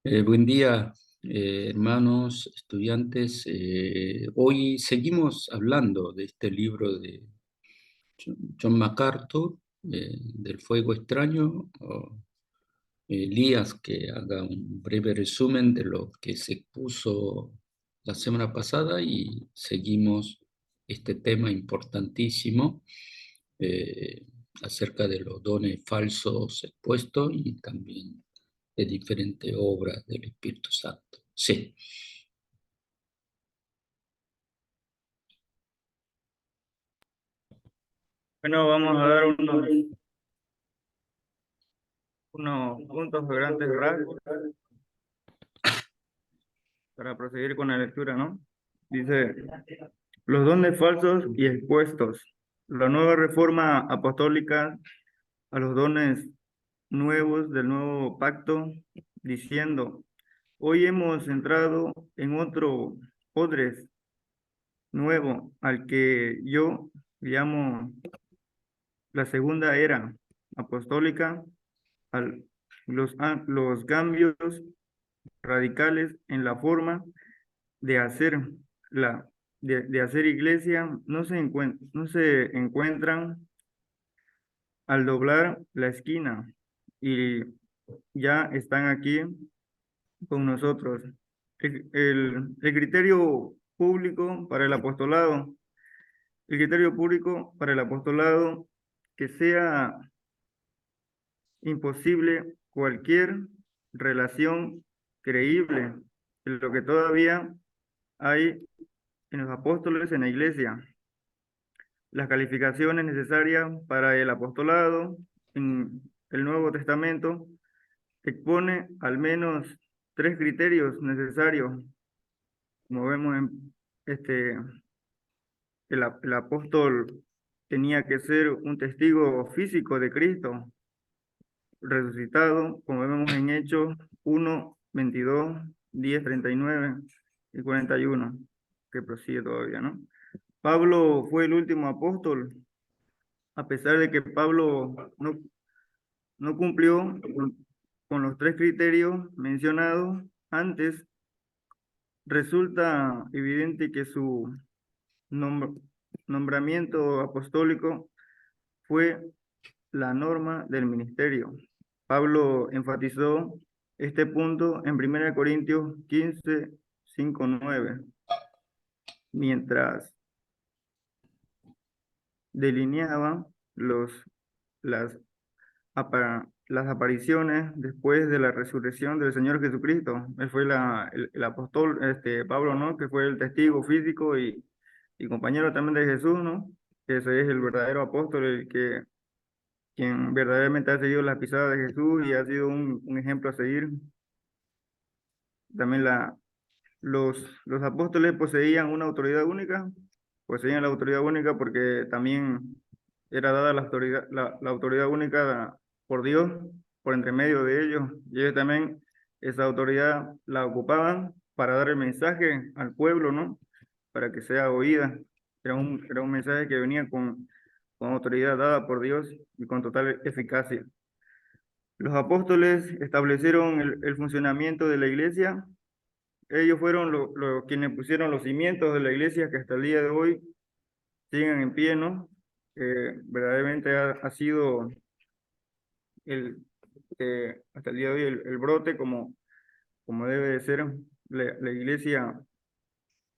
Buen día, hermanos, estudiantes. Hoy seguimos hablando de este libro de John MacArthur, del fuego extraño. Elías, que haga un breve resumen de lo que se expuso la semana pasada y seguimos este tema importantísimo eh, acerca de los dones falsos expuestos y también de diferentes obras del Espíritu Santo. Sí. Bueno, vamos a dar unos puntos de grandes rasgos para proseguir con la lectura, ¿no? Dice, los dones falsos y expuestos. La nueva reforma apostólica a los dones nuevos del nuevo pacto, diciendo, hoy hemos entrado en otro odres nuevo, al que yo llamo la segunda era apostólica, al, los cambios radicales en la forma de hacer la de hacer iglesia no se encuentran al doblar la esquina y ya están aquí con nosotros. El criterio público para el apostolado, el criterio público para el apostolado que sea imposible cualquier relación creíble en lo que todavía hay en los apóstoles en la iglesia. Las calificaciones necesarias para el apostolado en el Nuevo Testamento expone al menos tres criterios necesarios. Como vemos, el apóstol tenía que ser un testigo físico de Cristo resucitado, como vemos en Hechos 1, 22, 10, 39 y 41, que prosigue todavía, ¿no? Pablo fue el último apóstol, a pesar de que Pablo no cumplió con los tres criterios mencionados antes, resulta evidente que su nom- nombramiento apostólico fue la norma del ministerio. Pablo enfatizó este punto en 1 Corintios 15, 5, 9, mientras delineaba las las apariciones después de la resurrección del Señor Jesucristo. Él fue el apóstol, Pablo, ¿no? Que fue el testigo físico y compañero también de Jesús, ¿no? Ese es el verdadero apóstol, quien verdaderamente ha seguido las pisadas de Jesús y ha sido un ejemplo a seguir. También los apóstoles poseían una autoridad única, poseían la autoridad única porque también era dada la autoridad única por Dios, por entre medio de ellos, y ellos también esa autoridad la ocupaban para dar el mensaje al pueblo, ¿no? Para que sea oída. Era un mensaje que venía con autoridad dada por Dios y con total eficacia. Los apóstoles establecieron el funcionamiento de la iglesia. Ellos fueron quienes pusieron los cimientos de la iglesia que hasta el día de hoy siguen en pie, ¿no? Verdaderamente ha sido el, hasta el día de hoy el brote como debe de ser la iglesia,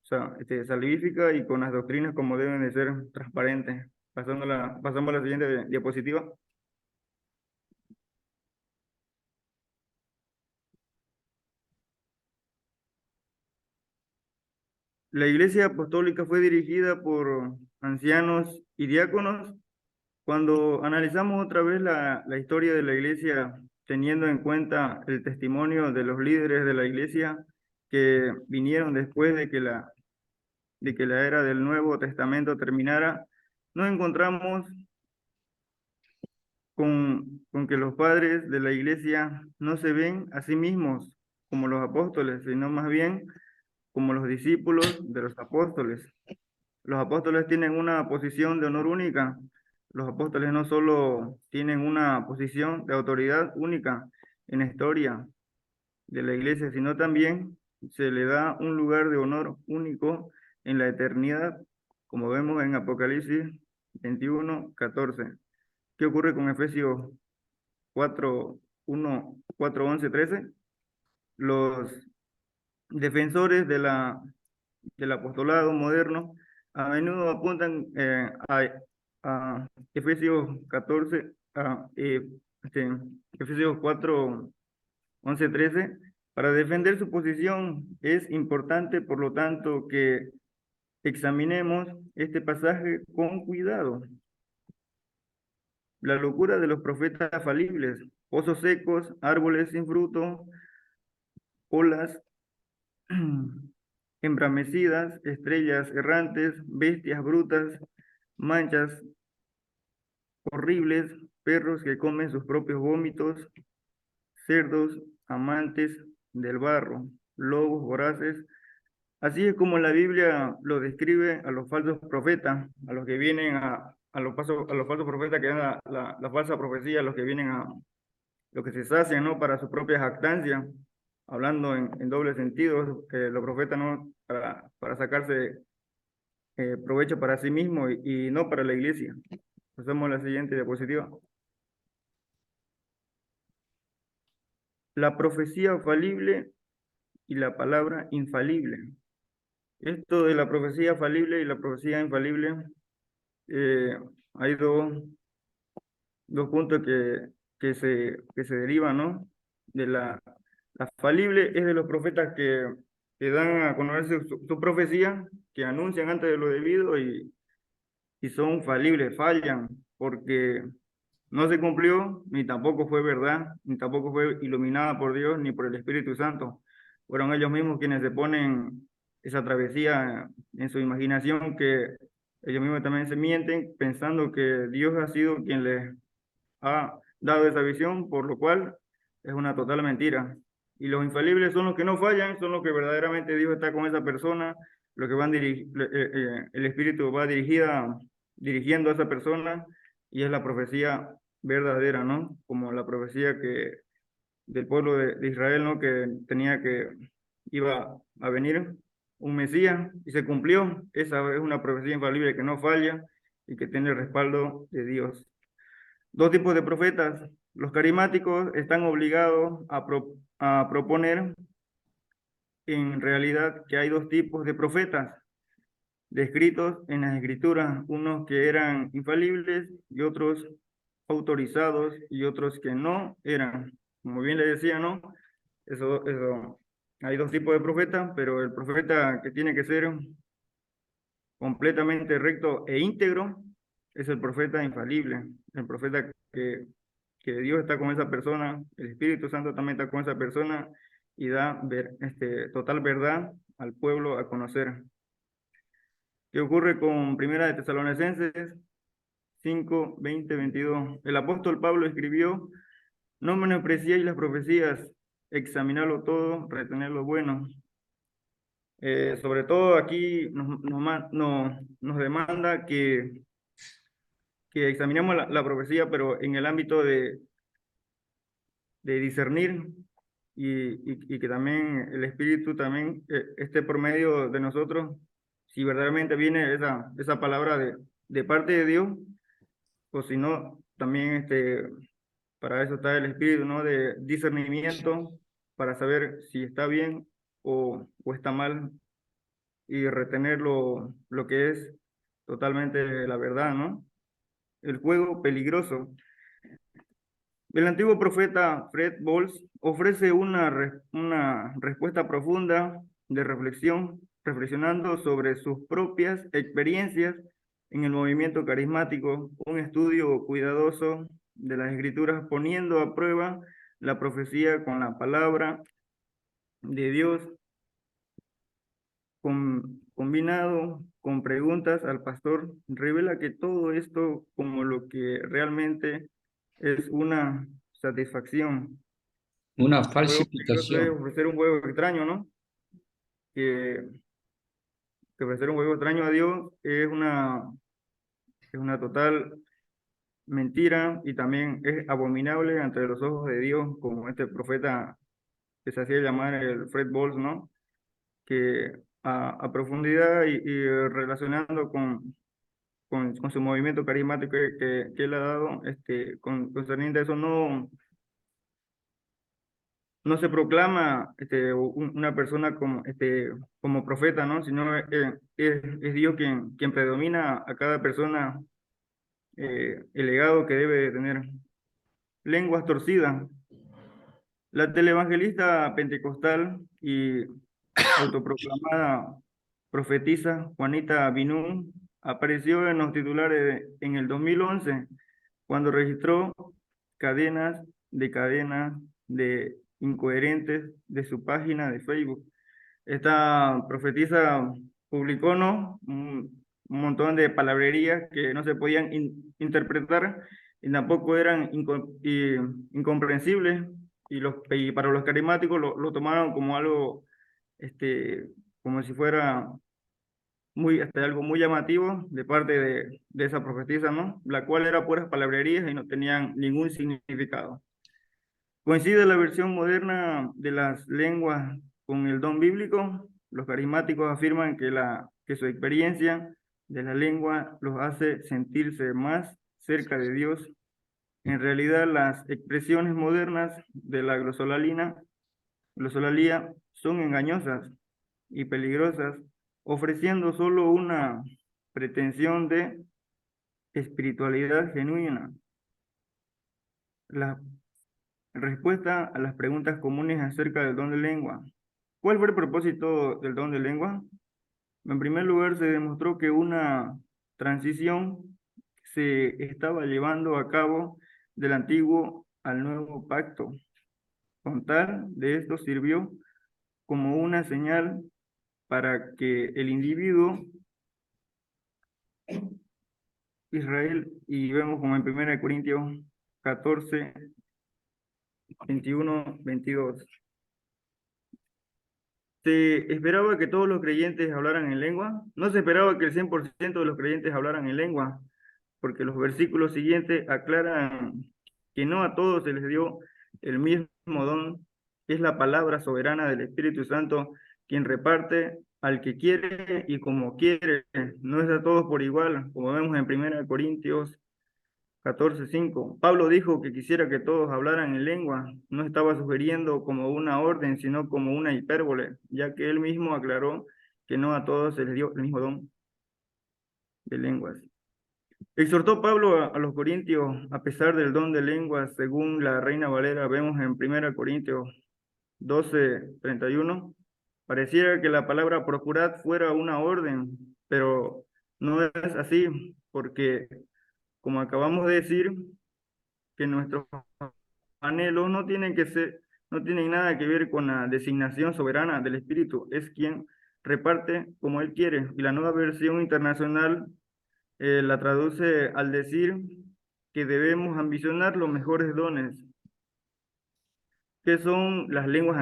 o sea, salvífica y con las doctrinas como deben de ser transparentes. Pasamos a la siguiente diapositiva. La iglesia apostólica fue dirigida por ancianos y diáconos. Cuando analizamos otra vez la historia de la iglesia, teniendo en cuenta el testimonio de los líderes de la iglesia que vinieron después de que la era del Nuevo Testamento terminara, nos encontramos con que los padres de la iglesia no se ven a sí mismos como los apóstoles, sino más bien como los discípulos de los apóstoles. Los apóstoles tienen una posición de honor única. Los apóstoles no solo tienen una posición de autoridad única en la historia, de la iglesia, sino también se le da un lugar de honor único en la eternidad, como vemos en Apocalipsis 21:14. ¿Qué ocurre con Efesios 4:11, 13? Los defensores del apostolado moderno a menudo apuntan a Efesios 14, Efesios 4:11, 13. Para defender su posición es importante, por lo tanto, que examinemos este pasaje con cuidado. La locura de los profetas falibles, pozos secos, árboles sin fruto, olas embramecidas, estrellas errantes, bestias brutas, manchas horribles, perros que comen sus propios vómitos, cerdos amantes del barro, lobos voraces. Así es como la Biblia lo describe a los falsos profetas, a los que vienen a los falsos profetas que dan la falsa profecía, a los que vienen los que se sacian, ¿no? Para su propia jactancia, hablando en doble sentido, los profetas, ¿no? Para sacarse provecho para sí mismo y no para la iglesia. Pasamos a la siguiente diapositiva. La profecía falible y la palabra infalible. Esto de la profecía falible y la profecía infalible, eh, hay dos puntos que se derivan, ¿no? La falible es de los profetas que dan a conocer su profecía, que anuncian antes de lo debido y son falibles, fallan, porque no se cumplió, ni tampoco fue verdad, ni tampoco fue iluminada por Dios, ni por el Espíritu Santo. Fueron ellos mismos quienes se ponen esa travesía en su imaginación, que ellos mismos también se mienten pensando que Dios ha sido quien les ha dado esa visión, por lo cual es una total mentira. Y los infalibles son los que no fallan, son los que verdaderamente Dios está con esa persona, los que el Espíritu va dirigiendo a esa persona, y es la profecía verdadera, ¿no? Como la profecía del pueblo de Israel, ¿no? Iba a venir un Mesías y se cumplió. Esa es una profecía infalible que no falla y que tiene el respaldo de Dios. Dos tipos de profetas. Los carismáticos están obligados a proponer en realidad que hay dos tipos de profetas descritos en las escrituras, unos que eran infalibles y otros autorizados y otros que no eran. Como bien le decía, ¿no? Eso, hay dos tipos de profetas, pero el profeta que tiene que ser completamente recto e íntegro es el profeta infalible, el profeta que Dios está con esa persona, el Espíritu Santo también está con esa persona y da total verdad al pueblo a conocer. ¿Qué ocurre con Primera de Tesalonicenses 5:20-22? El apóstol Pablo escribió: no menospreciéis las profecías, examinarlo todo, retener lo bueno. Sobre todo aquí nos demanda que examinemos la profecía, pero en el ámbito de discernir y que también el Espíritu también esté por medio de nosotros, si verdaderamente viene esa palabra de parte de Dios, o si no, también para eso está el Espíritu, ¿no? De discernimiento, para saber si está bien o está mal y retener lo que es totalmente la verdad, ¿no? El juego peligroso. El antiguo profeta Fred Bowles ofrece una respuesta profunda de reflexión, reflexionando sobre sus propias experiencias en el movimiento carismático, un estudio cuidadoso de las escrituras poniendo a prueba la profecía con la palabra de Dios, combinado con preguntas al pastor, revela que todo esto como lo que realmente es una satisfacción. Una El juego peligroso es falsificación. ofrecer un juego extraño, ¿no? Que, que ofrecer un juego extraño a Dios es una total mentira y también es abominable ante los ojos de Dios, como este profeta que se hacía llamar el Fred Balls, ¿no? Que a profundidad y relacionando con su movimiento carismático que él ha dado, concerniente a eso, no se proclama una persona como profeta, ¿no? Sino es Dios quien predomina a cada persona, el legado que debe de tener. Lenguas torcidas. La televangelista pentecostal y autoproclamada profetisa Juanita Binún apareció en los titulares en el 2011 cuando registró cadenas de incoherentes de su página de Facebook. Esta profetisa publicó, ¿no? Un montón de palabrerías que no se podían interpretar y tampoco eran incomprensibles, y para los carismáticos lo tomaron como algo, como si fuera algo muy llamativo de parte de esa profetisa, ¿no? La cual era puras palabrerías y no tenían ningún significado. Coincide la versión moderna de las lenguas con el don bíblico. Los carismáticos afirman que su experiencia de la lengua los hace sentirse más cerca de Dios. En realidad, las expresiones modernas de la glosolalía son engañosas y peligrosas, ofreciendo solo una pretensión de espiritualidad genuina. La respuesta a las preguntas comunes acerca del don de lengua. ¿Cuál fue el propósito del don de lengua? En primer lugar, se demostró que una transición se estaba llevando a cabo del antiguo al nuevo pacto. Con tal de esto sirvió como una señal para que el individuo Israel, y vemos como en 1 Corintios 14, 21, 22. ¿Se esperaba que todos los creyentes hablaran en lengua? No se esperaba que el 100% de los creyentes hablaran en lengua, porque los versículos siguientes aclaran que no a todos se les dio el mismo don. Es la palabra soberana del Espíritu Santo quien reparte al que quiere y como quiere. No es a todos por igual, como vemos en 1 Corintios 14:5. Pablo dijo que quisiera que todos hablaran en lengua. No estaba sugiriendo como una orden, sino como una hipérbole, ya que él mismo aclaró que no a todos se les dio el mismo don de lenguas. Exhortó Pablo a los corintios a pesar del don de lenguas, según la Reina Valera, vemos en 1 Corintios 12:31. Pareciera que la palabra procurad fuera una orden, pero no es así, porque como acabamos de decir, que nuestros anhelos no tienen nada que ver con la designación soberana del Espíritu, es quien reparte como Él quiere. Y la nueva versión internacional la traduce al decir que debemos ambicionar los mejores dones. ¿Qué son las lenguas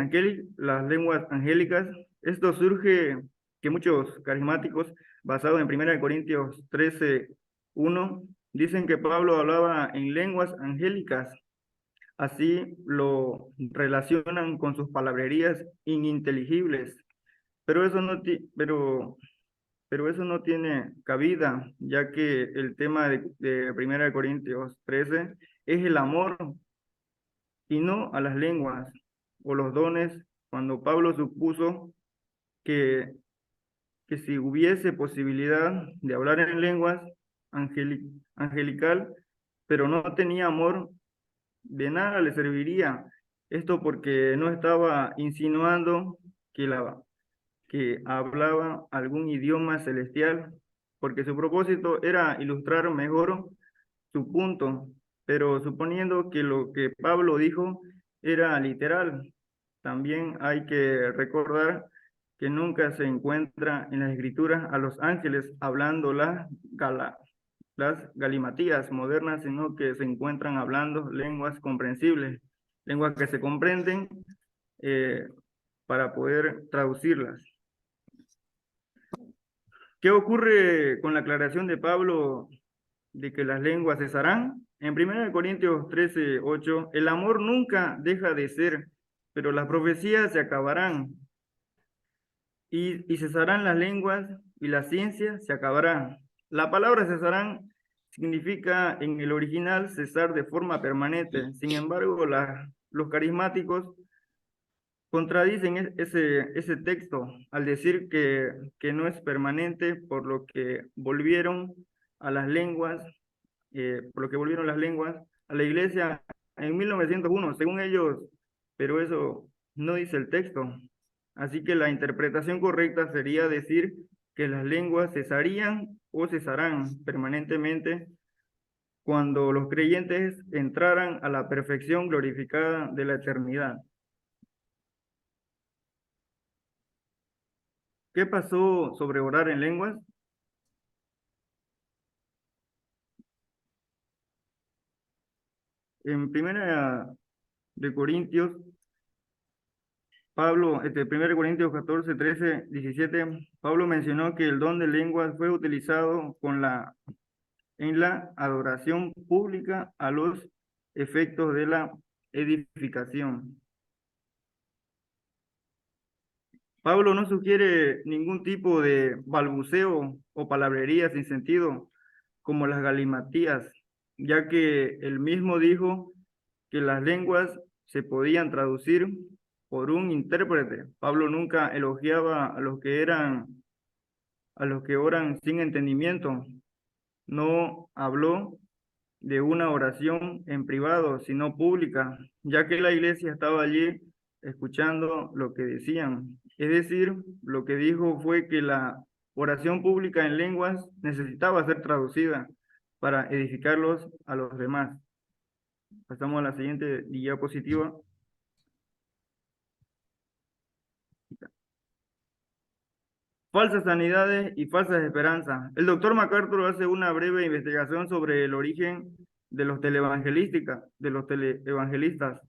angélicas? Esto surge que muchos carismáticos, basados en 1 Corintios 13:1, dicen que Pablo hablaba en lenguas angélicas. Así lo relacionan con sus palabrerías ininteligibles, pero pero eso no tiene cabida, ya que el tema de 1 Corintios 13 es el amor y no a las lenguas o los dones, cuando Pablo supuso que, que si hubiese posibilidad de hablar en lenguas angelical, pero no tenía amor, de nada le serviría. Esto porque no estaba insinuando que hablaba algún idioma celestial, porque su propósito era ilustrar mejor su punto, pero suponiendo que lo que Pablo dijo era literal, también hay que recordar que nunca se encuentra en las escrituras a los ángeles hablando las galimatías modernas, sino que se encuentran hablando lenguas comprensibles, lenguas que se comprenden eh, para poder traducirlas. ¿Qué ocurre con la aclaración de Pablo de que las lenguas cesarán? En 1 Corintios 13:8, el amor nunca deja de ser, pero las profecías se acabarán, y cesarán las lenguas, y la ciencia se acabará. La palabra cesarán significa en el original cesar de forma permanente. Sin embargo, los carismáticos contradicen ese texto al decir que no es permanente, por lo que volvieron a las lenguas, por lo que volvieron las lenguas a la iglesia en 1901, según ellos, pero eso no dice el texto. Así que la interpretación correcta sería decir que las lenguas cesarían o cesarán permanentemente cuando los creyentes entraran a la perfección glorificada de la eternidad. ¿Qué pasó sobre orar en lenguas? En primera de Corintios, Pablo, 1 Corintios 14, 13, 17, Pablo mencionó que el don de lenguas fue utilizado en la adoración pública a los efectos de la edificación. Pablo no sugiere ningún tipo de balbuceo o palabrería sin sentido, como las galimatías, ya que él mismo dijo que las lenguas se podían traducir por un intérprete. Pablo nunca elogiaba a los que oran sin entendimiento. No habló de una oración en privado, sino pública, ya que la iglesia estaba allí escuchando lo que decían. Es decir, lo que dijo fue que la oración pública en lenguas necesitaba ser traducida para edificarlos a los demás. Pasamos a la siguiente diapositiva. Falsas sanidades y falsas esperanzas. El doctor MacArthur hace una breve investigación sobre el origen de los teleevangelistas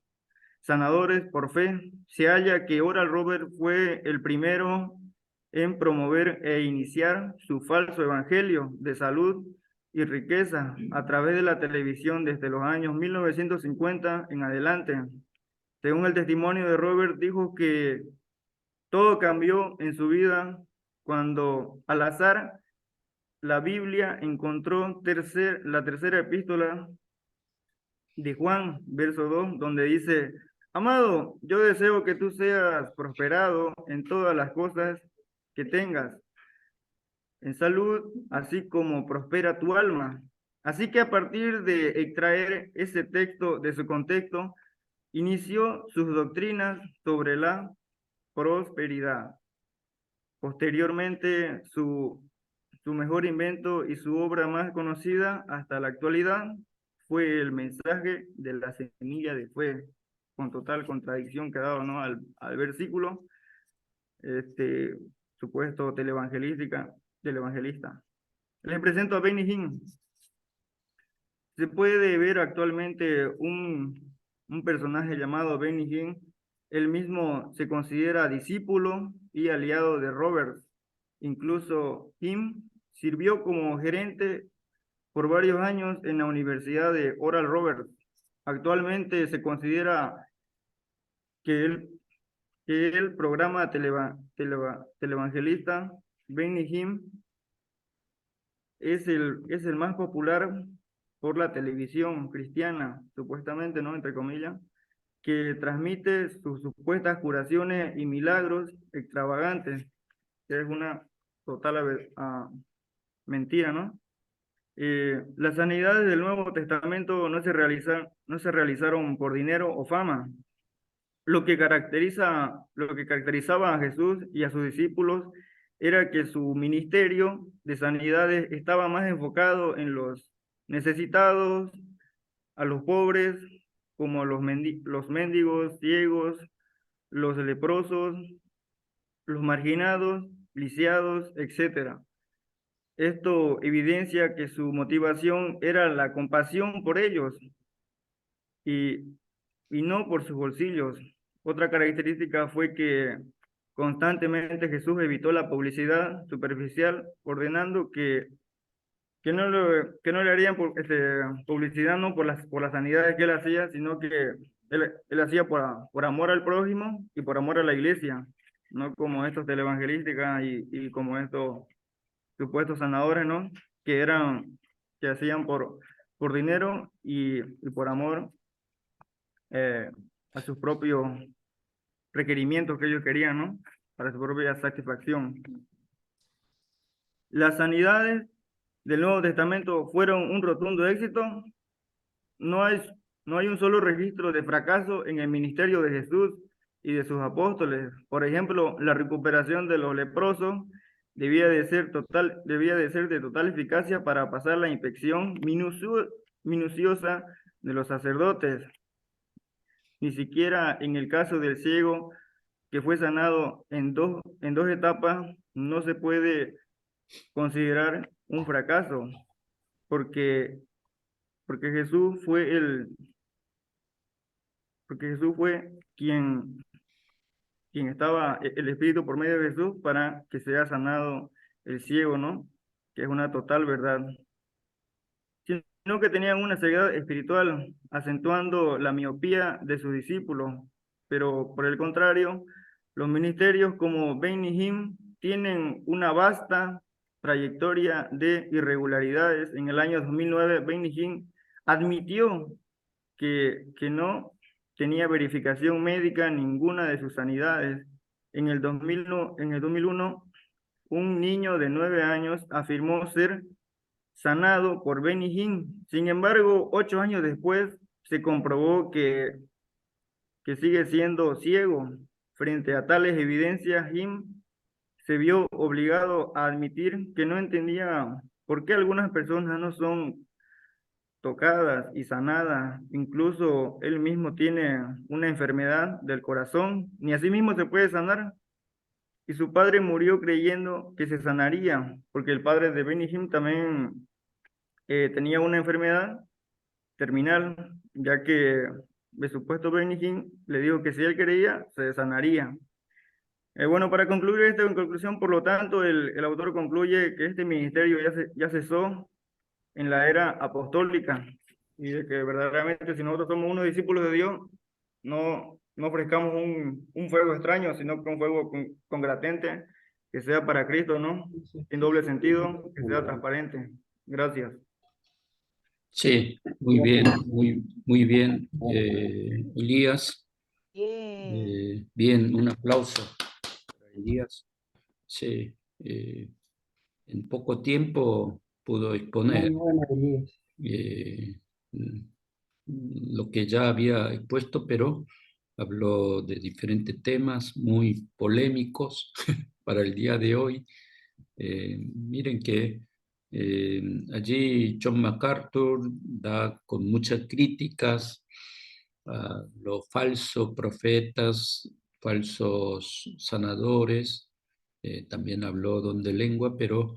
sanadores por fe. Se halla que Oral Roberts fue el primero en promover e iniciar su falso evangelio de salud y riqueza a través de la televisión desde los años 1950 en adelante. Según el testimonio de Robert, dijo que todo cambió en su vida cuando al azar la Biblia encontró la tercera epístola de Juan, verso 2, donde dice: Amado, yo deseo que tú seas prosperado en todas las cosas que tengas, en salud, así como prospera tu alma. Así que a partir de extraer ese texto de su contexto, inició sus doctrinas sobre la prosperidad. Posteriormente, su mejor invento y su obra más conocida hasta la actualidad fue el mensaje de la semilla de fe, con total contradicción que ha dado, ¿no?, al versículo, este supuesto televangelista. Les presento a Benny Hinn. Se puede ver actualmente un personaje llamado Benny Hinn. Él mismo se considera discípulo y aliado de Roberts. Incluso Hinn sirvió como gerente por varios años en la Universidad de Oral Roberts. Actualmente se considera que el programa televangelista Benny Hinn es el más popular por la televisión cristiana, supuestamente, ¿no?, entre comillas, que transmite sus supuestas curaciones y milagros extravagantes, que es una total mentira, ¿no? Las sanidades del Nuevo Testamento no se realizaron por dinero o fama. Lo que caracterizaba a Jesús y a sus discípulos era que su ministerio de sanidades estaba más enfocado en los necesitados, a los pobres, como los mendigos, ciegos, los leprosos, los marginados, lisiados, etc. Esto evidencia que su motivación era la compasión por ellos y, y no por sus bolsillos. Otra característica fue que constantemente Jesús evitó la publicidad superficial, ordenando que no le harían publicidad, no por las sanidades que él hacía, sino que él hacía por amor al prójimo y por amor a la iglesia, no como estos televangelísticas y como estos supuestos sanadores, ¿no? Que eran, que hacían por dinero y por amor eh, a sus propios requerimientos que ellos querían, ¿no? Para su propia satisfacción. Las sanidades del Nuevo Testamento fueron un rotundo éxito. No hay, no hay un solo registro de fracaso en el ministerio de Jesús y de sus apóstoles. Por ejemplo, la recuperación de los leprosos debía de ser de total eficacia para pasar la inspección minuciosa de los sacerdotes. Ni siquiera en el caso del ciego que fue sanado en dos etapas no se puede considerar un fracaso, porque, porque Jesús fue porque Jesús fue quien estaba, el Espíritu por medio de Jesús para que sea sanado el ciego, ¿no? Que es una total verdad. Sino que tenían una ceguedad espiritual, acentuando la miopía de sus discípulos. Pero por el contrario, los ministerios como Benny Hinn tienen una vasta trayectoria de irregularidades. En el año 2009, Benny Hinn admitió que no tenía verificación médica ninguna de sus sanidades. En el 2001, un niño de 9 años afirmó ser sanado por Benny Hinn. Sin embargo, 8 años después se comprobó que sigue siendo ciego. Frente a tales evidencias, Hinn se vio obligado a admitir que no entendía por qué algunas personas no son tocadas y sanadas. Incluso él mismo tiene una enfermedad del corazón, ni así mismo se puede sanar. Y su padre murió creyendo que se sanaría, porque el padre de Benny Hinn también tenía una enfermedad terminal, ya que el supuesto Benny Hinn le dijo que si él creía, se sanaría. Bueno, para concluir esto, en conclusión, por lo tanto, el autor concluye que este ministerio ya cesó en la era apostólica y de que verdaderamente si nosotros somos unos discípulos de Dios, no ofrezcamos un fuego extraño, sino que un fuego congratente que sea para Cristo, ¿no? En doble sentido, que sea transparente. Gracias. Sí, muy bien, muy bien, Elías. Bien. Bien, un aplauso para Elías. Sí, en poco tiempo pudo exponer Muy buena, Elías. eh, lo que ya había expuesto, pero habló de diferentes temas muy polémicos para el día de hoy. Miren que allí John MacArthur da con muchas críticas a los falsos profetas, falsos sanadores. También habló Don de Lengua, pero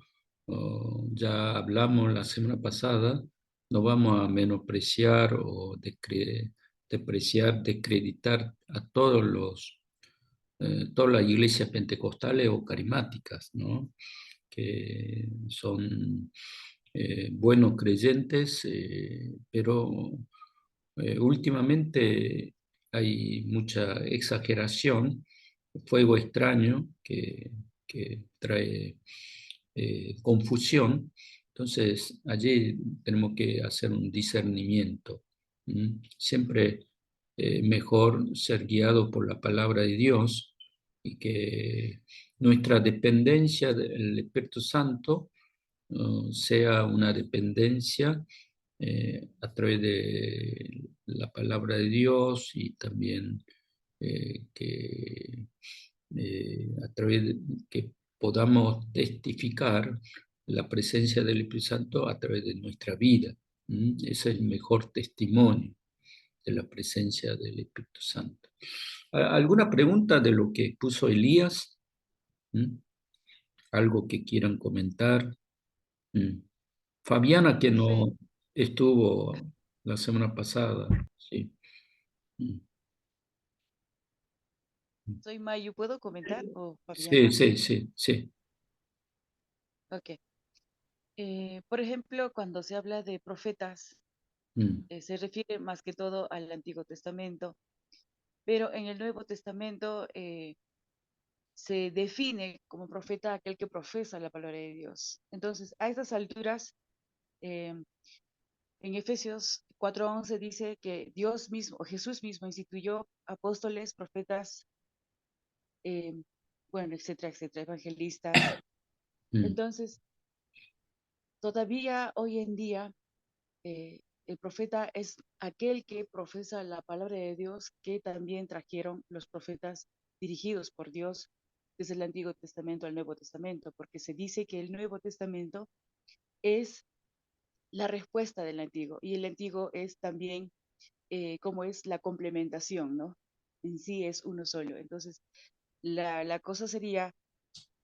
ya hablamos la semana pasada, no vamos a menospreciar o depreciar, descreditar a todas las iglesias pentecostales o carismáticas, ¿no? Que son buenos creyentes, pero últimamente hay mucha exageración, fuego extraño que trae confusión. Entonces, allí tenemos que hacer un discernimiento. Siempre mejor ser guiado por la palabra de Dios y que nuestra dependencia del Espíritu Santo sea una dependencia a través de la palabra de Dios y también que a través de que podamos testificar la presencia del Espíritu Santo a través de nuestra vida. Ese es el mejor testimonio de la presencia del Espíritu Santo. ¿Alguna pregunta de lo que puso Elías? ¿Algo que quieran comentar? Fabiana, que Profe, no estuvo la semana pasada, sí. soy Mayu, ¿puedo comentar? O Sí, Fabiana. sí, sí, sí. Ok. Por ejemplo, cuando se habla de profetas, Se refiere más que todo al Antiguo Testamento, pero en el Nuevo Testamento se define como profeta aquel que profesa la palabra de Dios. Entonces, a estas alturas, eh, en Efesios 4:11 dice que Dios mismo, o Jesús mismo, instituyó apóstoles, profetas, eh, bueno, etcétera, etcétera, evangelistas. Entonces, todavía hoy en día, el profeta es aquel que profesa la palabra de Dios que también trajeron los profetas dirigidos por Dios desde el Antiguo Testamento al Nuevo Testamento, porque se dice que el Nuevo Testamento es la respuesta del Antiguo y el Antiguo es también como es la complementación, ¿no? En sí es uno solo. Entonces, la cosa sería,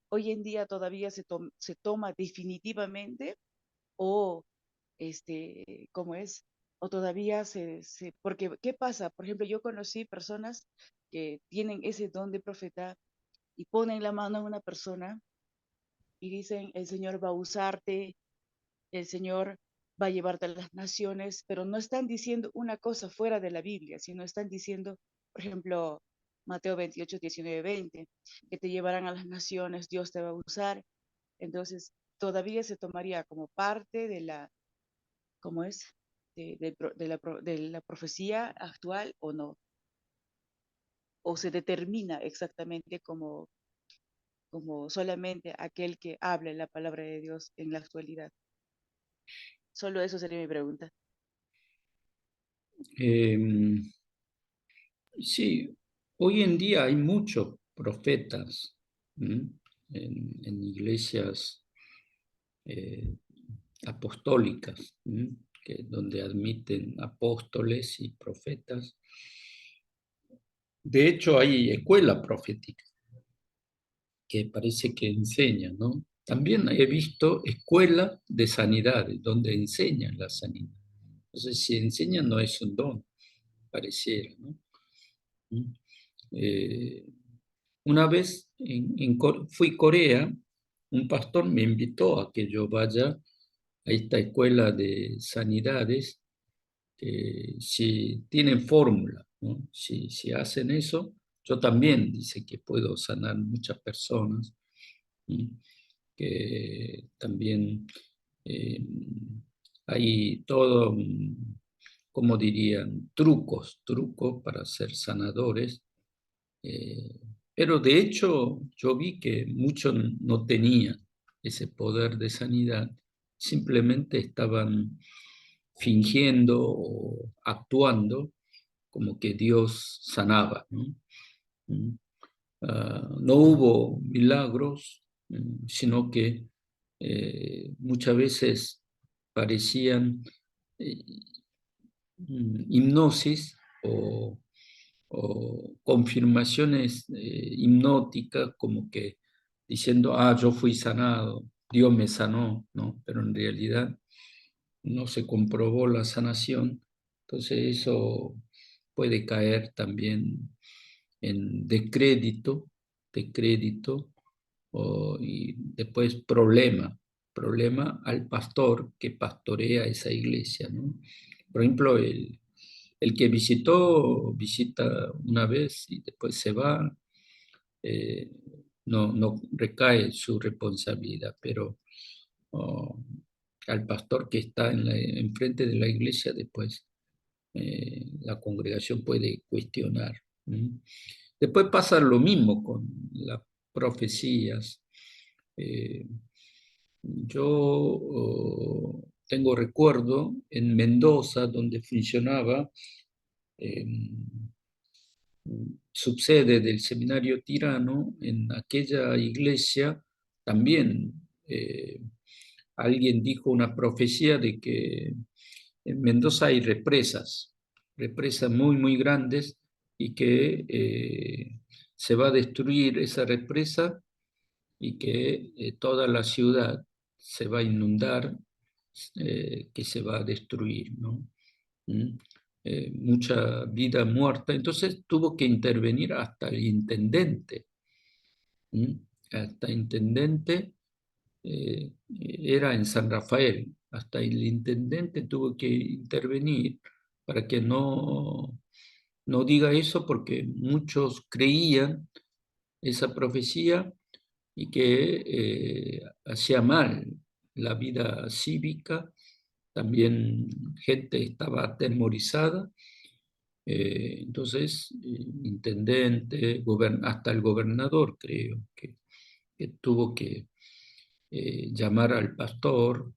hoy en día todavía se toma definitivamente o ¿cómo es? O todavía porque, ¿qué pasa? Por ejemplo, yo conocí personas que tienen ese don de profeta y ponen la mano a una persona y dicen, el Señor va a usarte, el Señor va a llevarte a las naciones, pero no están diciendo una cosa fuera de la Biblia, sino están diciendo, por ejemplo, Mateo 28, 19, 20, que te llevarán a las naciones, Dios te va a usar. Entonces, todavía se tomaría como parte de la, ¿cómo es? De la profecía actual o no, o se determina exactamente como solamente aquel que habla la palabra de Dios en la actualidad. Solo eso sería mi pregunta. Sí, hoy en día hay muchos profetas en iglesias eh, apostólicas, donde admiten apóstoles y profetas. De hecho, hay escuela profética que parece que enseña, ¿no? También he visto escuela de sanidades, donde enseñan la sanidad. Entonces, si enseñan no es un don, pareciera, ¿no? Eh, una vez fui a Corea, un pastor me invitó a que yo vaya a esta escuela de sanidades, que si tienen fórmula, ¿no? Si hacen eso, yo también dice que puedo sanar muchas personas, ¿sí? Que también eh, hay todo, como dirían, trucos para ser sanadores. Pero de hecho yo vi que muchos no tenían ese poder de sanidad, simplemente estaban fingiendo o actuando como que Dios sanaba, ¿no? No hubo milagros, sino que muchas veces parecían eh, hipnosis o confirmaciones hipnóticas, como que diciendo, yo fui sanado, Dios me sanó, ¿no? Pero en realidad no se comprobó la sanación, entonces eso puede caer también en descrédito y después problema al pastor que pastorea esa iglesia, ¿no? Por ejemplo, el que visita una vez y después se va, eh, no recae su responsabilidad, pero oh, al pastor que está enfrente de la iglesia, después la congregación puede cuestionar. Después pasa lo mismo con las profecías. Eh, yo tengo recuerdo en Mendoza, donde funcionaba eh, subsede del seminario Tirano, en aquella iglesia también alguien dijo una profecía de que en Mendoza hay represas muy grandes y que se va a destruir esa represa y que toda la ciudad se va a inundar, que se va a destruir, ¿no? Mucha vida muerta. Entonces tuvo que intervenir hasta el intendente. Hasta intendente era en San Rafael, hasta el intendente tuvo que intervenir para que no diga eso, porque muchos creían esa profecía y que hacía mal la vida cívica. También gente estaba atemorizada. Entonces, intendente, hasta el gobernador, creo, que tuvo que llamar al pastor.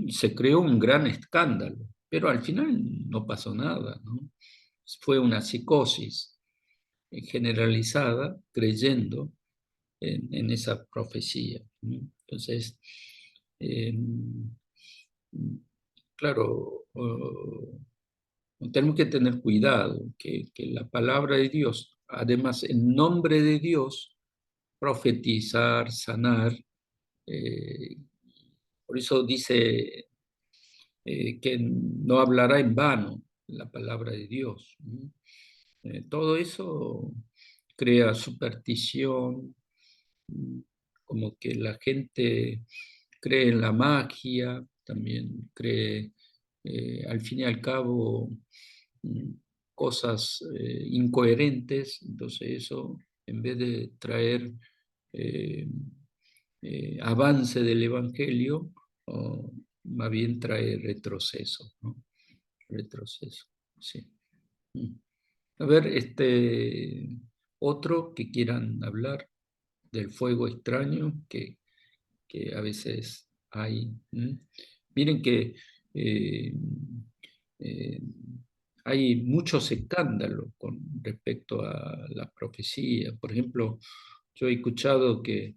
Se creó un gran escándalo, pero al final no pasó nada, ¿no? Fue una psicosis generalizada, creyendo en esa profecía, ¿no? Entonces, eh, claro, tenemos que tener cuidado que la palabra de Dios, además, en nombre de Dios, profetizar, sanar, eh, por eso dice que no hablará en vano la palabra de Dios, ¿no? Todo eso crea superstición, mm, como que la gente cree en la magia, también cree, al fin y al cabo, mm, cosas incoherentes. Entonces eso, en vez de traer eh, avance del Evangelio, o más bien trae retroceso, ¿no? Retroceso, sí. Mm. A ver, otro que quieran hablar del fuego extraño que a veces hay. Miren que eh, eh, hay muchos escándalos con respecto a la profecía. Por ejemplo, yo he escuchado que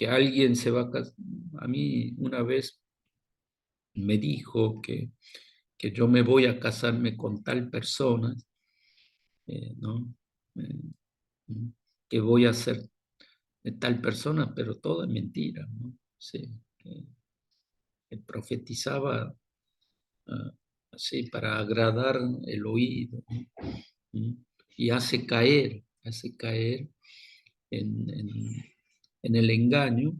alguien se va a casar. A mí una vez me dijo que yo me voy a casarme con tal persona, ¿no? Eh, que voy a ser de tal persona, pero todo es mentira, ¿no? Sí, que profetizaba así para agradar el oído, ¿no? Y hace caer en, en, en el engaño.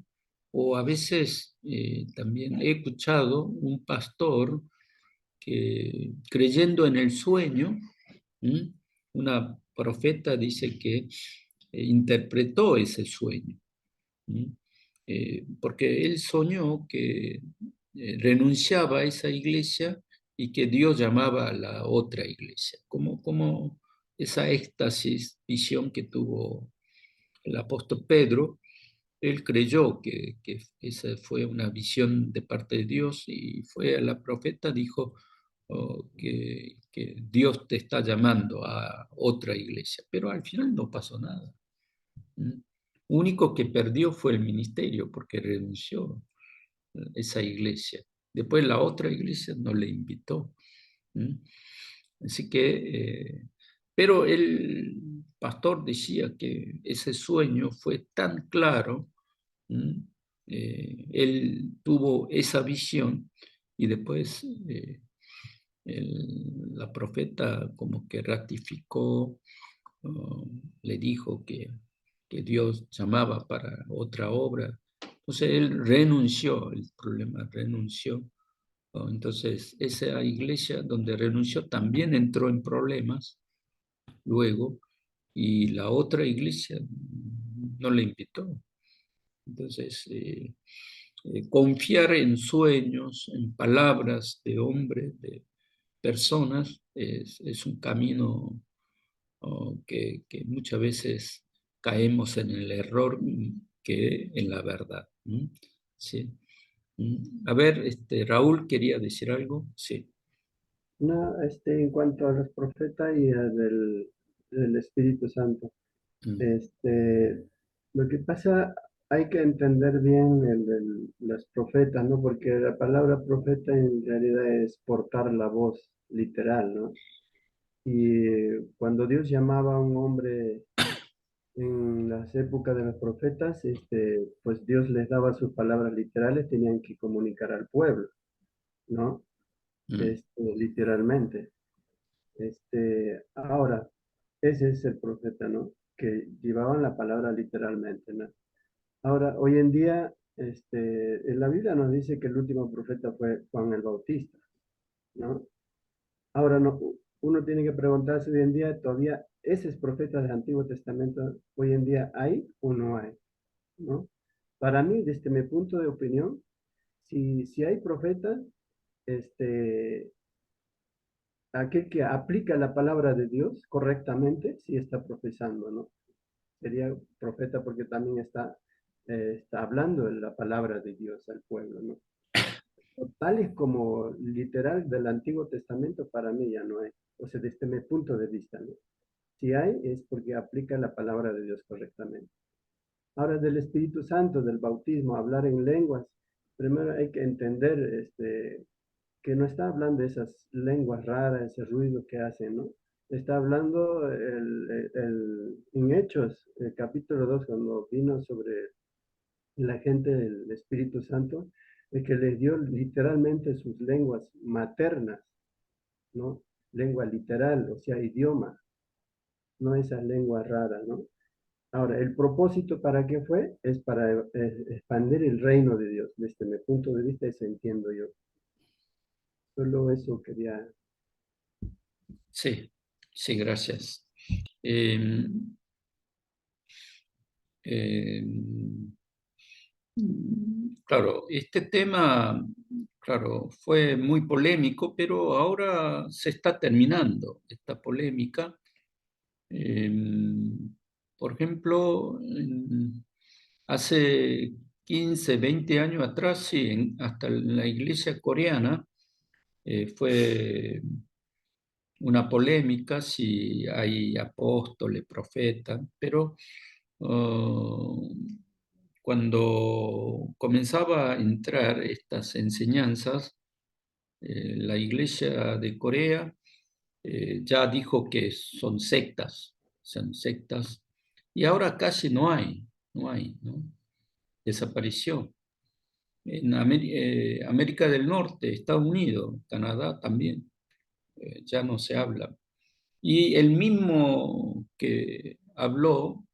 O a veces también he escuchado un pastor que, creyendo en el sueño, ¿m? Una profeta dice que interpretó ese sueño, ¿m? Porque él soñó que renunciaba a esa iglesia y que Dios llamaba a la otra iglesia, como esa éxtasis, visión que tuvo el apóstol Pedro. Él creyó que esa fue una visión de parte de Dios y fue a la profeta, dijo que Dios te está llamando a otra iglesia, pero al final no pasó nada. ¿Mm? Único que perdió fue el ministerio porque renunció a esa iglesia. Después la otra iglesia no le invitó. ¿Mm? Así que, pero el pastor decía que ese sueño fue tan claro. ¿Mm? Él tuvo esa visión y después la profeta como que ratificó, le dijo que Dios llamaba para otra obra. Entonces él renunció, el problema renunció. Entonces esa iglesia donde renunció también entró en problemas luego y la otra iglesia no le invitó. Entonces, confiar en sueños, en palabras de hombres, de personas, es un camino que muchas veces caemos en el error que en la verdad. Sí. A ver, Raúl quería decir algo. Sí. No, en cuanto a los profetas y del Espíritu Santo, Mm, este, lo que pasa, hay que entender bien los profetas, ¿no? Porque la palabra profeta en realidad es portar la voz literal, ¿no? Y cuando Dios llamaba a un hombre en las épocas de los profetas, pues Dios les daba sus palabras literales, tenían que comunicar al pueblo, ¿no? mm, Literalmente. Ahora, ese es el profeta, ¿no? Que llevaban la palabra literalmente, ¿no? Ahora, hoy en día En la Biblia nos dice que el último profeta fue Juan el Bautista, ¿no? Ahora, no, uno tiene que preguntarse hoy en día, ¿todavía esos profetas del Antiguo Testamento hoy en día hay o no hay? ¿No? Para mí, desde mi punto de opinión, si hay profetas, este, aquel que aplica la palabra de Dios correctamente, sí está profesando, ¿no? Sería profeta porque también está hablando la palabra de Dios al pueblo, ¿no? Tales como literal del Antiguo Testamento para mí ya no hay. O sea, desde mi punto de vista, ¿no? Si hay, es porque aplica la palabra de Dios correctamente. Ahora, del Espíritu Santo, del bautismo, hablar en lenguas, primero hay que entender que no está hablando de esas lenguas raras, ese ruido que hacen, ¿no? Está hablando en Hechos, el capítulo 2 cuando vino sobre la gente del Espíritu Santo, de que les dio literalmente sus lenguas maternas, ¿no? Lengua literal, o sea, idioma, no esas lenguas raras, ¿no? Ahora, el propósito para qué fue es para expandir el reino de Dios. Desde mi punto de vista, eso entiendo yo. Solo eso quería. Sí, sí, gracias. Eh, eh, claro, este tema, claro, fue muy polémico, pero ahora se está terminando esta polémica. Eh, por ejemplo, hace 15, 20 años atrás, sí, hasta en la iglesia coreana fue una polémica si hay apóstoles, profetas, pero cuando comenzaba a entrar estas enseñanzas, la iglesia de Corea ya dijo que son sectas, y ahora casi no hay, ¿no? Desapareció. En América del Norte, Estados Unidos, Canadá también, ya no se habla. Y el mismo que habló,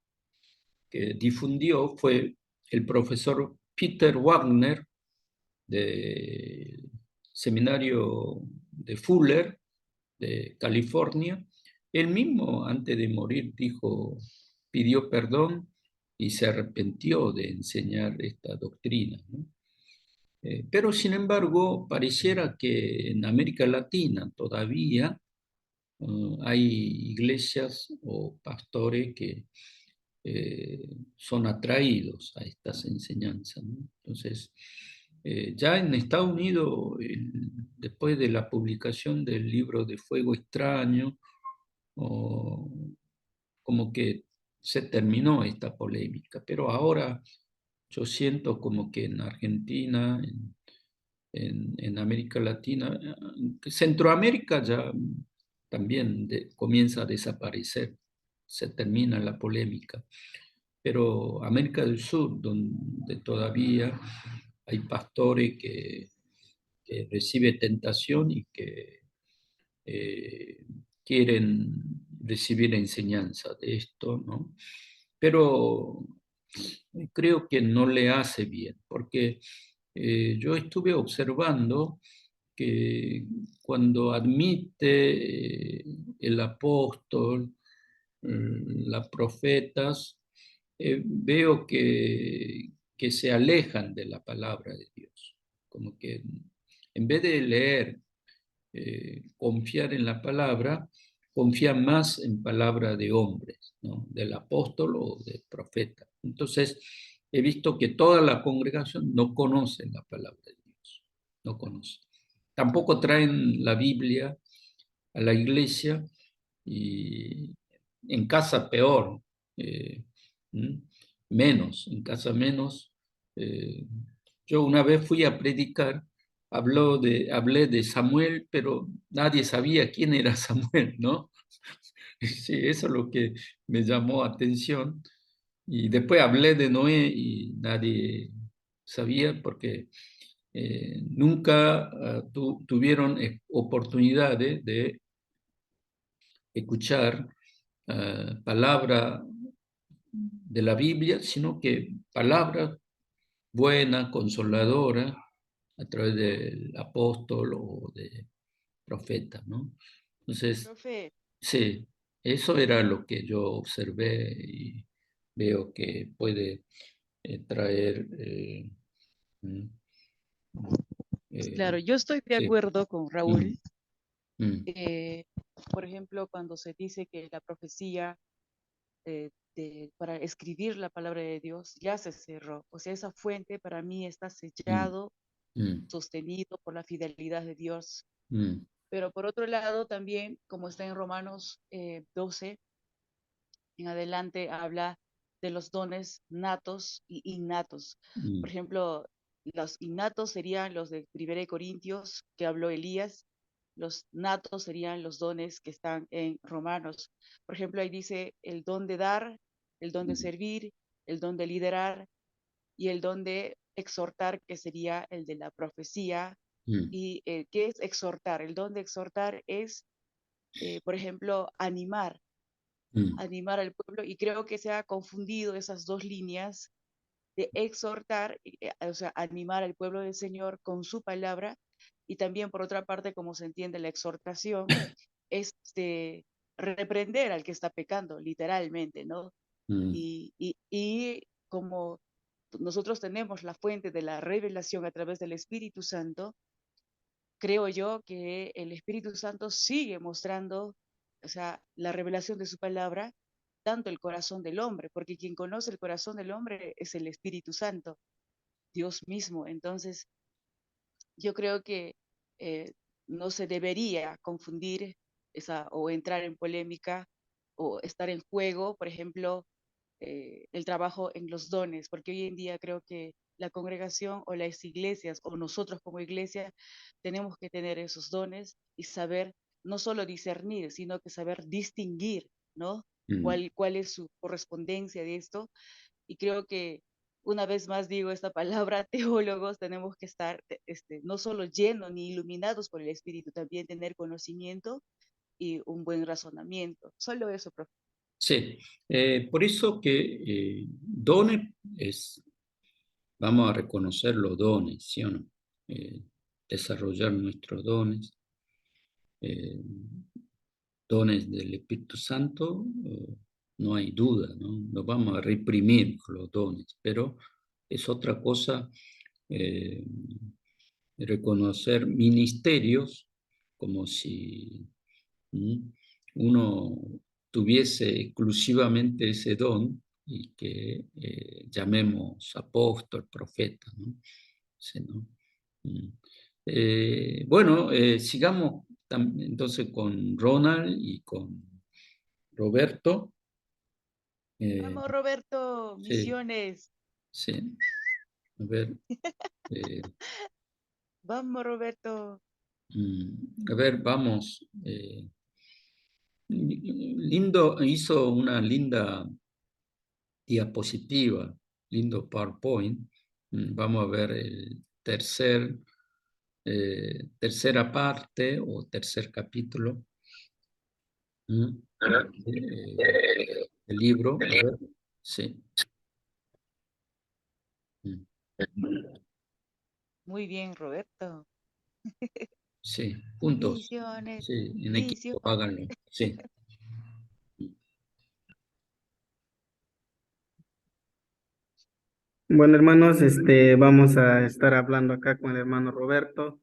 que difundió, fue el profesor Peter Wagner, del seminario de Fuller, de California. Él mismo, antes de morir, pidió perdón y se arrepintió de enseñar esta doctrina, ¿no? Pero sin embargo, pareciera que en América Latina todavía hay iglesias o pastores que son atraídos a estas enseñanzas, ¿no? Entonces, ya en Estados Unidos, después de la publicación del libro de Fuego Extraño, como que se terminó esta polémica, pero ahora yo siento como que en Argentina, en América Latina, Centroamérica ya también comienza a desaparecer, se termina la polémica, pero América del Sur, donde todavía hay pastores que reciben tentación y que eh, quieren recibir enseñanza de esto, ¿no? Pero creo que no le hace bien, porque yo estuve observando que cuando admite el apóstol, las profetas, veo que se alejan de la palabra de Dios, como que en vez de leer, confiar en la palabra, confían más en palabra de hombres, ¿no? Del apóstol o del profeta. Entonces, he visto que toda la congregación no conoce la palabra de Dios, no conoce. Tampoco traen la Biblia a la iglesia y en casa peor, eh, menos, en casa menos. Eh, yo una vez fui a predicar, hablé de Samuel, pero nadie sabía quién era Samuel, ¿no? Sí, eso es lo que me llamó atención. Y después hablé de Noé y nadie sabía porque nunca tuvieron oportunidades de escuchar palabra de la Biblia, sino que palabras buena, consoladora, a través del apóstol o de profeta, ¿no? Entonces, Profe, sí, eso era lo que yo observé y veo que puede traer... mm, claro, eh, yo estoy de sí. acuerdo con Mm, Raúl. mm, Por ejemplo, cuando se dice que la profecía para escribir la palabra de Dios ya se cerró. O sea, esa fuente para mí está mm, sellado, mm, sostenido por la fidelidad de Dios. mm, Pero por otro lado, también, como está en Romanos 12, en adelante habla de los dones natos y innatos. Por mm, ejemplo, los innatos serían los de 1 Corintios que habló Elías, los natos serían los dones que están en Romanos. Por ejemplo, ahí dice el don de dar, el don de mm, servir, el don de liderar y el don de exhortar, que sería el de la profecía. mm, ¿Y qué es exhortar? El don de exhortar es, por ejemplo, mm, animar al pueblo, y creo que se ha confundido esas dos líneas de exhortar, o sea, animar al pueblo del Señor con su palabra, y también por otra parte, como se entiende la exhortación, es de reprender al que está pecando, literalmente, ¿no? mm. Y como nosotros tenemos la fuente de la revelación a través del Espíritu Santo, creo yo que el Espíritu Santo sigue mostrando, o sea, la revelación de su palabra, tanto el corazón del hombre, porque quien conoce el corazón del hombre es el Espíritu Santo, Dios mismo. Entonces, yo creo que eh, no se debería confundir o entrar en polémica o estar en juego, por ejemplo, el trabajo en los dones, porque hoy en día creo que la congregación o las iglesias o nosotros como iglesia tenemos que tener esos dones y saber no solo discernir, sino que saber distinguir, ¿no? Mm. ¿Cuál es su correspondencia de esto? Y creo que una vez más digo esta palabra, teólogos, tenemos que estar no solo llenos ni iluminados por el Espíritu, también tener conocimiento y un buen razonamiento. Solo eso, profe. Sí, por eso que dones es, vamos a reconocer los dones, ¿sí o no? Desarrollar nuestros dones, eh, dones del Espíritu Santo, no hay duda, ¿no? No vamos a reprimir los dones, pero es otra cosa eh, reconocer ministerios como si uno tuviese exclusivamente ese don y que llamemos apóstol, profeta, ¿no? Sí, ¿no? Mm. Bueno, sigamos entonces con Ronald y con Roberto. Vamos, Roberto, Sí, misiones. sí. A ver, eh, Vamos, Roberto. a ver, vamos. Lindo, hizo una linda diapositiva, lindo PowerPoint. Vamos a ver el tercera parte o tercer capítulo del libro. A ver, sí. Mm, Muy bien, Roberto. sí, puntos. Misiones, Sí, en equipo, misiones. háganlo. Sí. Bueno, hermanos, vamos a estar hablando acá con el hermano Roberto,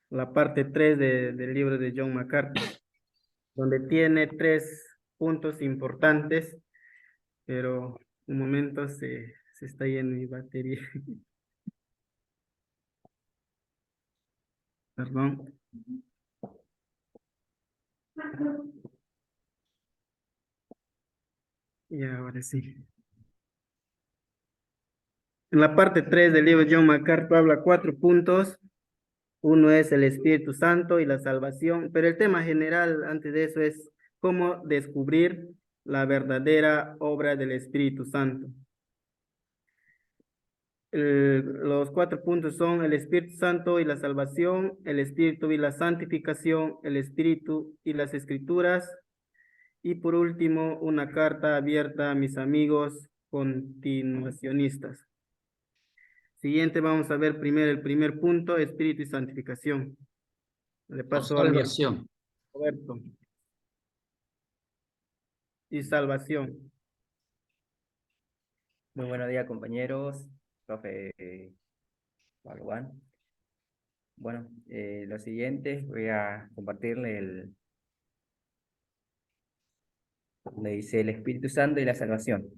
la parte 3 del libro de John MacArthur, donde tiene 3 puntos importantes, pero un momento se está yendo mi batería. Perdón. Y ahora sí. En la parte 3 del libro de John MacArthur habla 4 puntos. Uno es el Espíritu Santo y la salvación, pero el tema general antes de eso es cómo descubrir la verdadera obra del Espíritu Santo. Los 4 puntos son el Espíritu Santo y la salvación, el Espíritu y la santificación, el Espíritu y las Escrituras, y por último, una carta abierta a mis amigos continuacionistas. Siguiente vamos a ver primero el primer punto, espíritu y santificación. Le O paso a mi salvación. Roberto. Y salvación. Muy buenos días, compañeros, profe Balguán. Bueno, lo siguiente, voy a compartirle donde dice el Espíritu Santo y la salvación.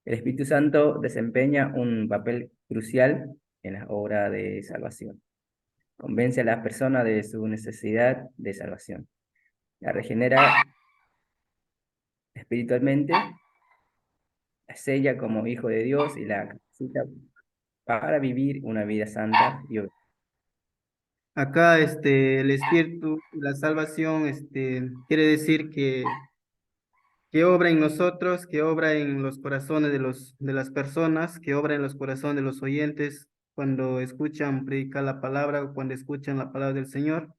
El Espíritu Santo desempeña un papel crucial en la obra de salvación. Convence a las personas de su necesidad de salvación. La regenera espiritualmente, la sella como hijo de Dios y la capacita para vivir una vida santa y obediente. Acá el espíritu y la salvación quiere decir que obra en nosotros, que obra en los corazones de las personas, que obra en los corazones de los oyentes cuando escuchan predicar la palabra o cuando escuchan la palabra del Señor.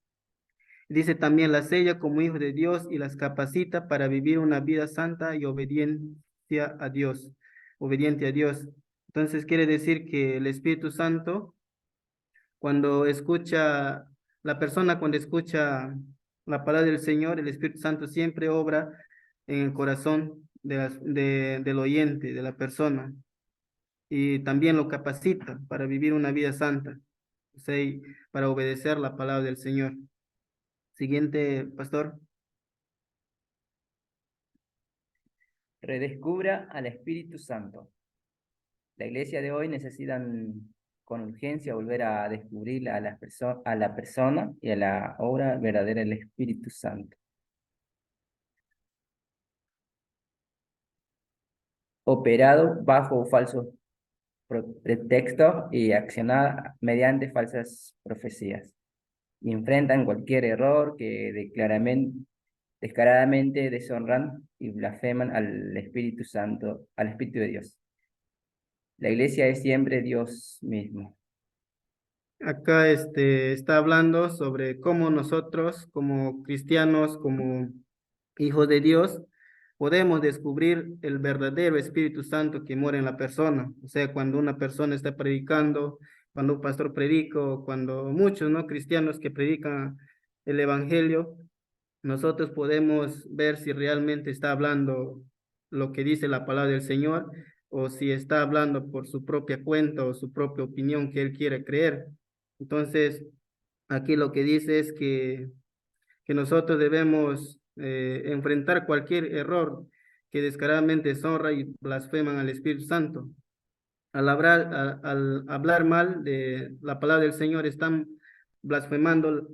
Dice también la sella como hijo de Dios y las capacita para vivir una vida santa y obediencia a Dios, obediente a Dios. Entonces quiere decir que el Espíritu Santo, cuando escucha, la persona cuando escucha la palabra del Señor, el Espíritu Santo siempre obra en el corazón del oyente, de la persona, y también lo capacita para vivir una vida santa, o sea, y para obedecer la palabra del Señor. Siguiente, pastor. Redescubra al Espíritu Santo. La iglesia de hoy necesita con urgencia volver a descubrir a la persona y a la obra verdadera del Espíritu Santo. Operado bajo falsos pretextos y accionada mediante falsas profecías. Y enfrentan cualquier error que descaradamente deshonran y blasfeman al Espíritu Santo, al Espíritu de Dios. La iglesia es siempre Dios mismo. Acá está hablando sobre cómo nosotros, como cristianos, como hijos de Dios, podemos descubrir el verdadero Espíritu Santo que mora en la persona. O sea, cuando una persona está predicando, cuando un pastor predica, o cuando muchos, ¿no?, cristianos que predican el Evangelio, nosotros podemos ver si realmente está hablando lo que dice la palabra del Señor o si está hablando por su propia cuenta o su propia opinión que él quiere creer. Entonces, aquí lo que dice es que nosotros debemos enfrentar cualquier error que descaradamente deshonra y blasfeman al Espíritu Santo. Al hablar mal de la palabra del Señor, están blasfemando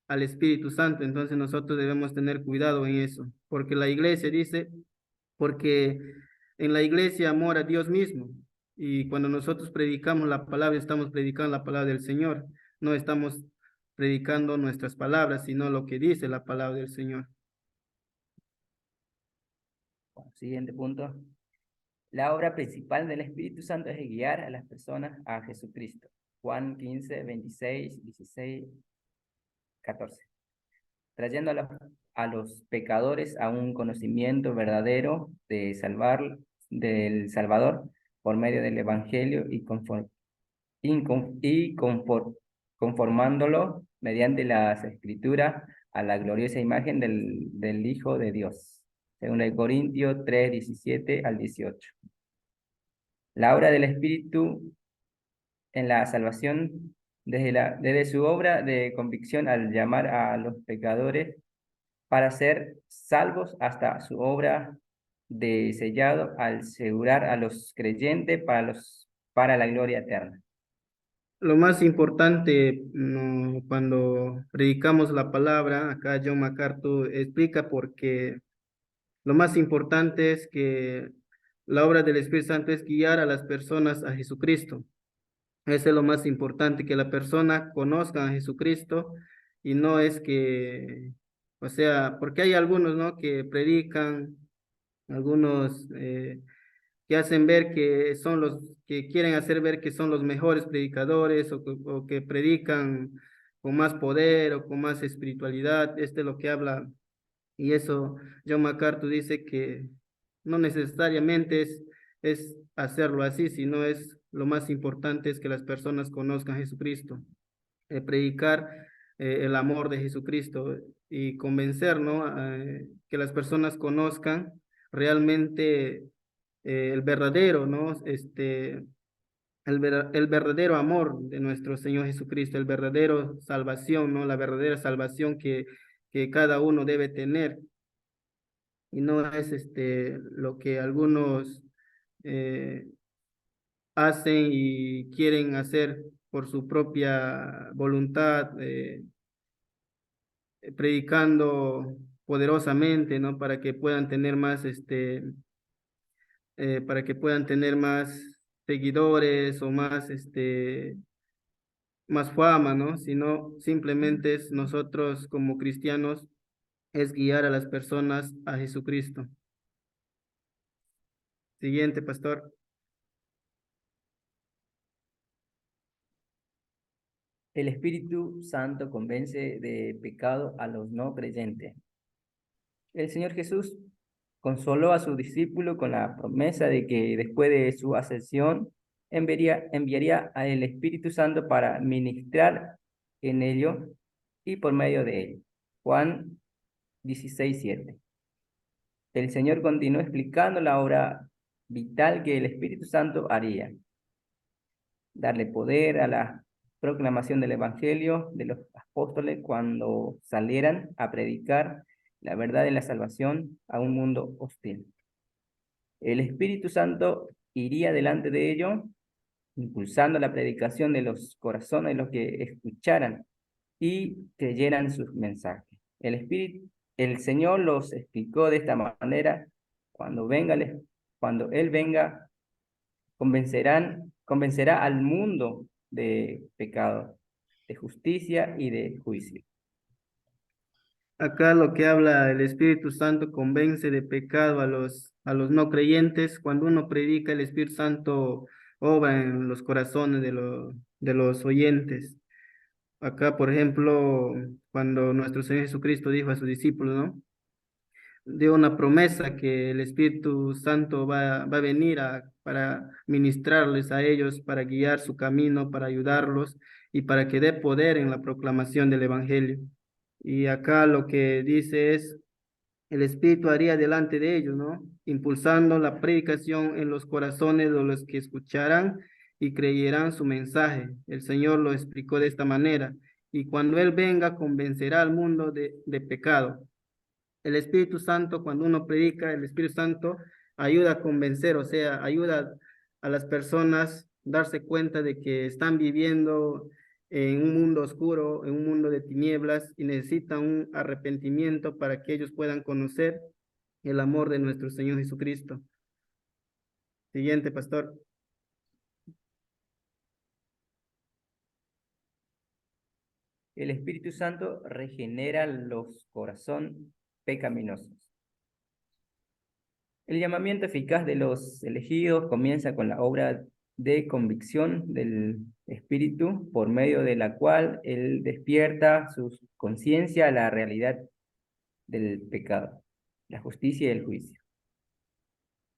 al Espíritu Santo. Entonces nosotros debemos tener cuidado en eso, porque la iglesia dice, porque en la iglesia mora Dios mismo. Y cuando nosotros predicamos la palabra, estamos predicando la palabra del Señor. No estamos predicando nuestras palabras, sino lo que dice la palabra del Señor. Siguiente punto. La obra principal del Espíritu Santo es guiar a las personas a Jesucristo. Juan 15, 26, 16, 14. Trayendo a los pecadores a un conocimiento verdadero del Salvador por medio del Evangelio y conformándolo mediante las Escrituras a la gloriosa imagen del Hijo de Dios. Según el Corintios 3, 17 al 18. La obra del Espíritu en la salvación, desde su obra de convicción al llamar a los pecadores para ser salvos, hasta su obra de sellado al asegurar a los creyentes para la gloria eterna. Lo más importante, cuando predicamos la palabra, acá John MacArthur explica porque lo más importante es que la obra del Espíritu Santo es guiar a las personas a Jesucristo. Eso es lo más importante, que la persona conozca a Jesucristo y no es que, o sea, porque hay algunos, ¿no?, que predican, algunos que hacen ver que son que quieren hacer ver que son los mejores predicadores o que predican con más poder o con más espiritualidad. Este es lo que habla, y eso John MacArthur dice que no necesariamente es hacerlo así, sino es lo más importante es que las personas conozcan a Jesucristo, predicar el amor de Jesucristo y convencer, ¿no? Que las personas conozcan realmente el verdadero, ¿no? El verdadero amor de nuestro Señor Jesucristo, el verdadero salvación, ¿no? La verdadera salvación que cada uno debe tener. Y no es lo que algunos eh, hacen y quieren hacer por su propia voluntad, predicando poderosamente, ¿no? Para que puedan tener más, para que puedan tener más seguidores o más, más fama, ¿no? Sino simplemente es nosotros como cristianos, es guiar a las personas a Jesucristo. Siguiente, pastor. El Espíritu Santo convence de pecado a los no creyentes. El Señor Jesús consoló a sus discípulos con la promesa de que después de su ascensión enviaría al Espíritu Santo para ministrar en ellos y por medio de ellos. Juan 16:7. El Señor continuó explicando la obra vital que el Espíritu Santo haría. Darle poder a la proclamación del Evangelio de los apóstoles cuando salieran a predicar la verdad de la salvación a un mundo hostil. El Espíritu Santo iría delante de ellos, impulsando la predicación de los corazones de los que escucharan y creyeran sus mensajes. El Señor los explicó de esta manera: cuando Él venga, convencerá al mundo de pecado, de justicia y de juicio. Acá lo que habla el Espíritu Santo convence de pecado a los no creyentes. Cuando uno predica, el Espíritu Santo obra en los corazones de los oyentes. Acá, por ejemplo, cuando nuestro Señor Jesucristo dijo a sus discípulos, ¿no? Dio una promesa que el Espíritu Santo va a venir para ministrarles a ellos, para guiar su camino, para ayudarlos y para que dé poder en la proclamación del Evangelio. Y acá lo que dice es, el Espíritu haría delante de ellos, ¿no? Impulsando la predicación en los corazones de los que escucharán y creerán su mensaje. El Señor lo explicó de esta manera. Y cuando Él venga, convencerá al mundo de pecado. El Espíritu Santo, cuando uno predica, el Espíritu Santo ayuda a convencer, o sea, ayuda a las personas a darse cuenta de que están viviendo en un mundo oscuro, en un mundo de tinieblas y necesitan un arrepentimiento para que ellos puedan conocer el amor de nuestro Señor Jesucristo. Siguiente, pastor. El Espíritu Santo regenera los corazones pecaminosos. El llamamiento eficaz de los elegidos comienza con la obra de convicción del Espíritu, por medio de la cual Él despierta su conciencia a la realidad del pecado, la justicia y el juicio.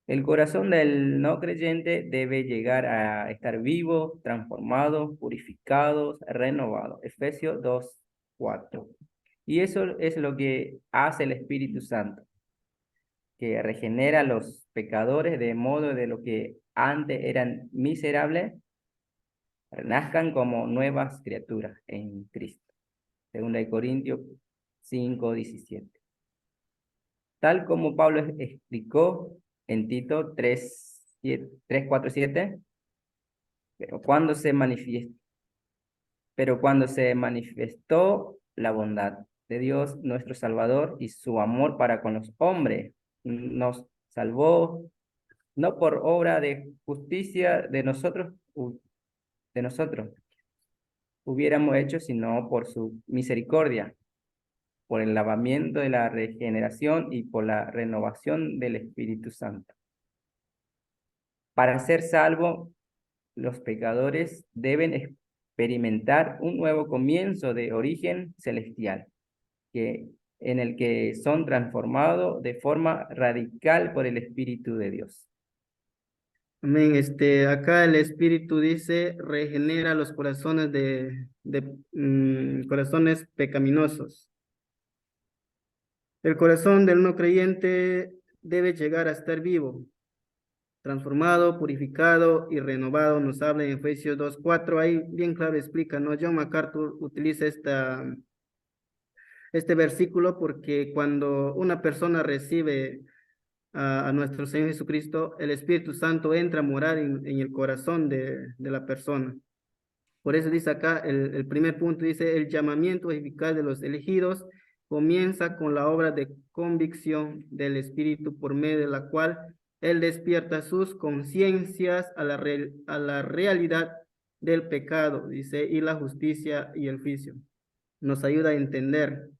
El corazón del no creyente debe llegar a estar vivo, transformado, purificado, renovado. Efesios 2:4. Y eso es lo que hace el Espíritu Santo, que regenera a los pecadores de modo de lo que antes eran miserables, renazcan como nuevas criaturas en Cristo. 2 Corintios 5:17. Tal como Pablo explicó en Tito 3:4-7, pero cuando se manifestó la bondad de Dios nuestro Salvador y su amor para con los hombres, nos salvó no por obra de justicia de nosotros hubiéramos hecho, sino por su misericordia, por el lavamiento de la regeneración y por la renovación del Espíritu Santo. Para ser salvos, los pecadores deben experimentar un nuevo comienzo de origen celestial, en el que son transformados de forma radical por el Espíritu de Dios. Amén. Acá el Espíritu dice, regenera los corazones corazones pecaminosos. El corazón del no creyente debe llegar a estar vivo, transformado, purificado y renovado. Nos habla en Efesios 2:4. Ahí bien claro explica, ¿no? John MacArthur utiliza este versículo porque cuando una persona recibe a nuestro Señor Jesucristo, el Espíritu Santo entra a morar en el corazón de la persona. Por eso dice acá, el primer punto dice, el llamamiento eficaz de los elegidos comienza con la obra de convicción del Espíritu por medio de la cual Él despierta sus conciencias a la realidad del pecado, dice, y la justicia y el juicio. Nos ayuda a entender,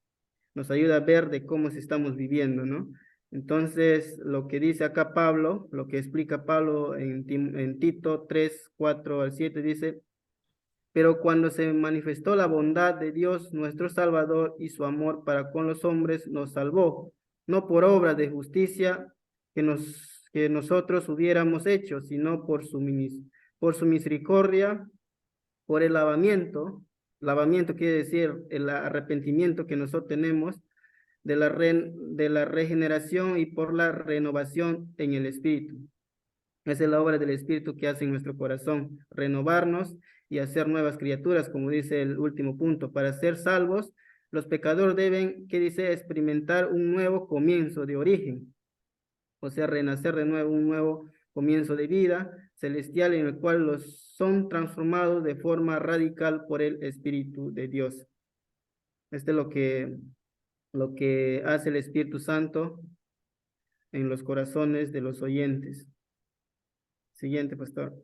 nos ayuda a ver de cómo se estamos viviendo, ¿no? Entonces, lo que dice acá Pablo, lo que explica Pablo en Tito 3:4-7, dice, pero cuando se manifestó la bondad de Dios, nuestro Salvador, y su amor para con los hombres, nos salvó, no por obra de justicia que nosotros hubiéramos hecho, sino por su misericordia, por el lavamiento. Lavamiento quiere decir el arrepentimiento que nosotros tenemos de la regeneración y por la renovación en el Espíritu. Esa es la obra del Espíritu que hace en nuestro corazón, renovarnos y hacer nuevas criaturas, como dice el último punto. Para ser salvos, los pecadores deben, ¿qué dice? Experimentar un nuevo comienzo de origen, o sea, renacer de nuevo, un nuevo comienzo de vida celestial en el cual los son transformados de forma radical por el Espíritu de Dios. Este es lo que hace el Espíritu Santo en los corazones de los oyentes. Siguiente, pastor.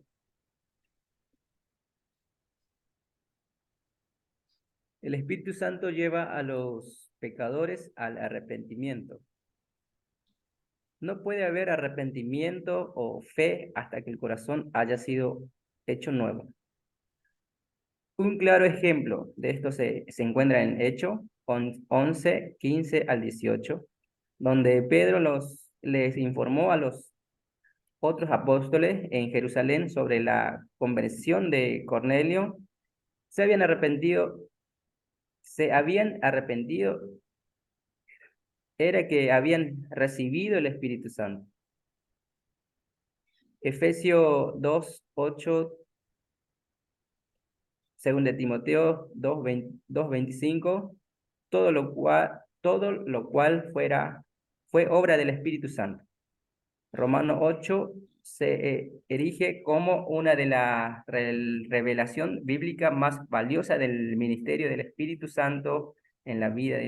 El Espíritu Santo lleva a los pecadores al arrepentimiento. No puede haber arrepentimiento o fe hasta que el corazón haya sido hecho nuevo. Un claro ejemplo de esto se encuentra en Hechos 11:15-18, donde Pedro les informó a los otros apóstoles en Jerusalén sobre la conversión de Cornelio. Se habían arrepentido, era que habían recibido el Espíritu Santo. Efesios 2:8, 2 de Timoteo 2:25, todo lo cual fue obra del Espíritu Santo. Romanos 8 se erige como una de las revelación bíblica más valiosa del ministerio del Espíritu Santo en la vida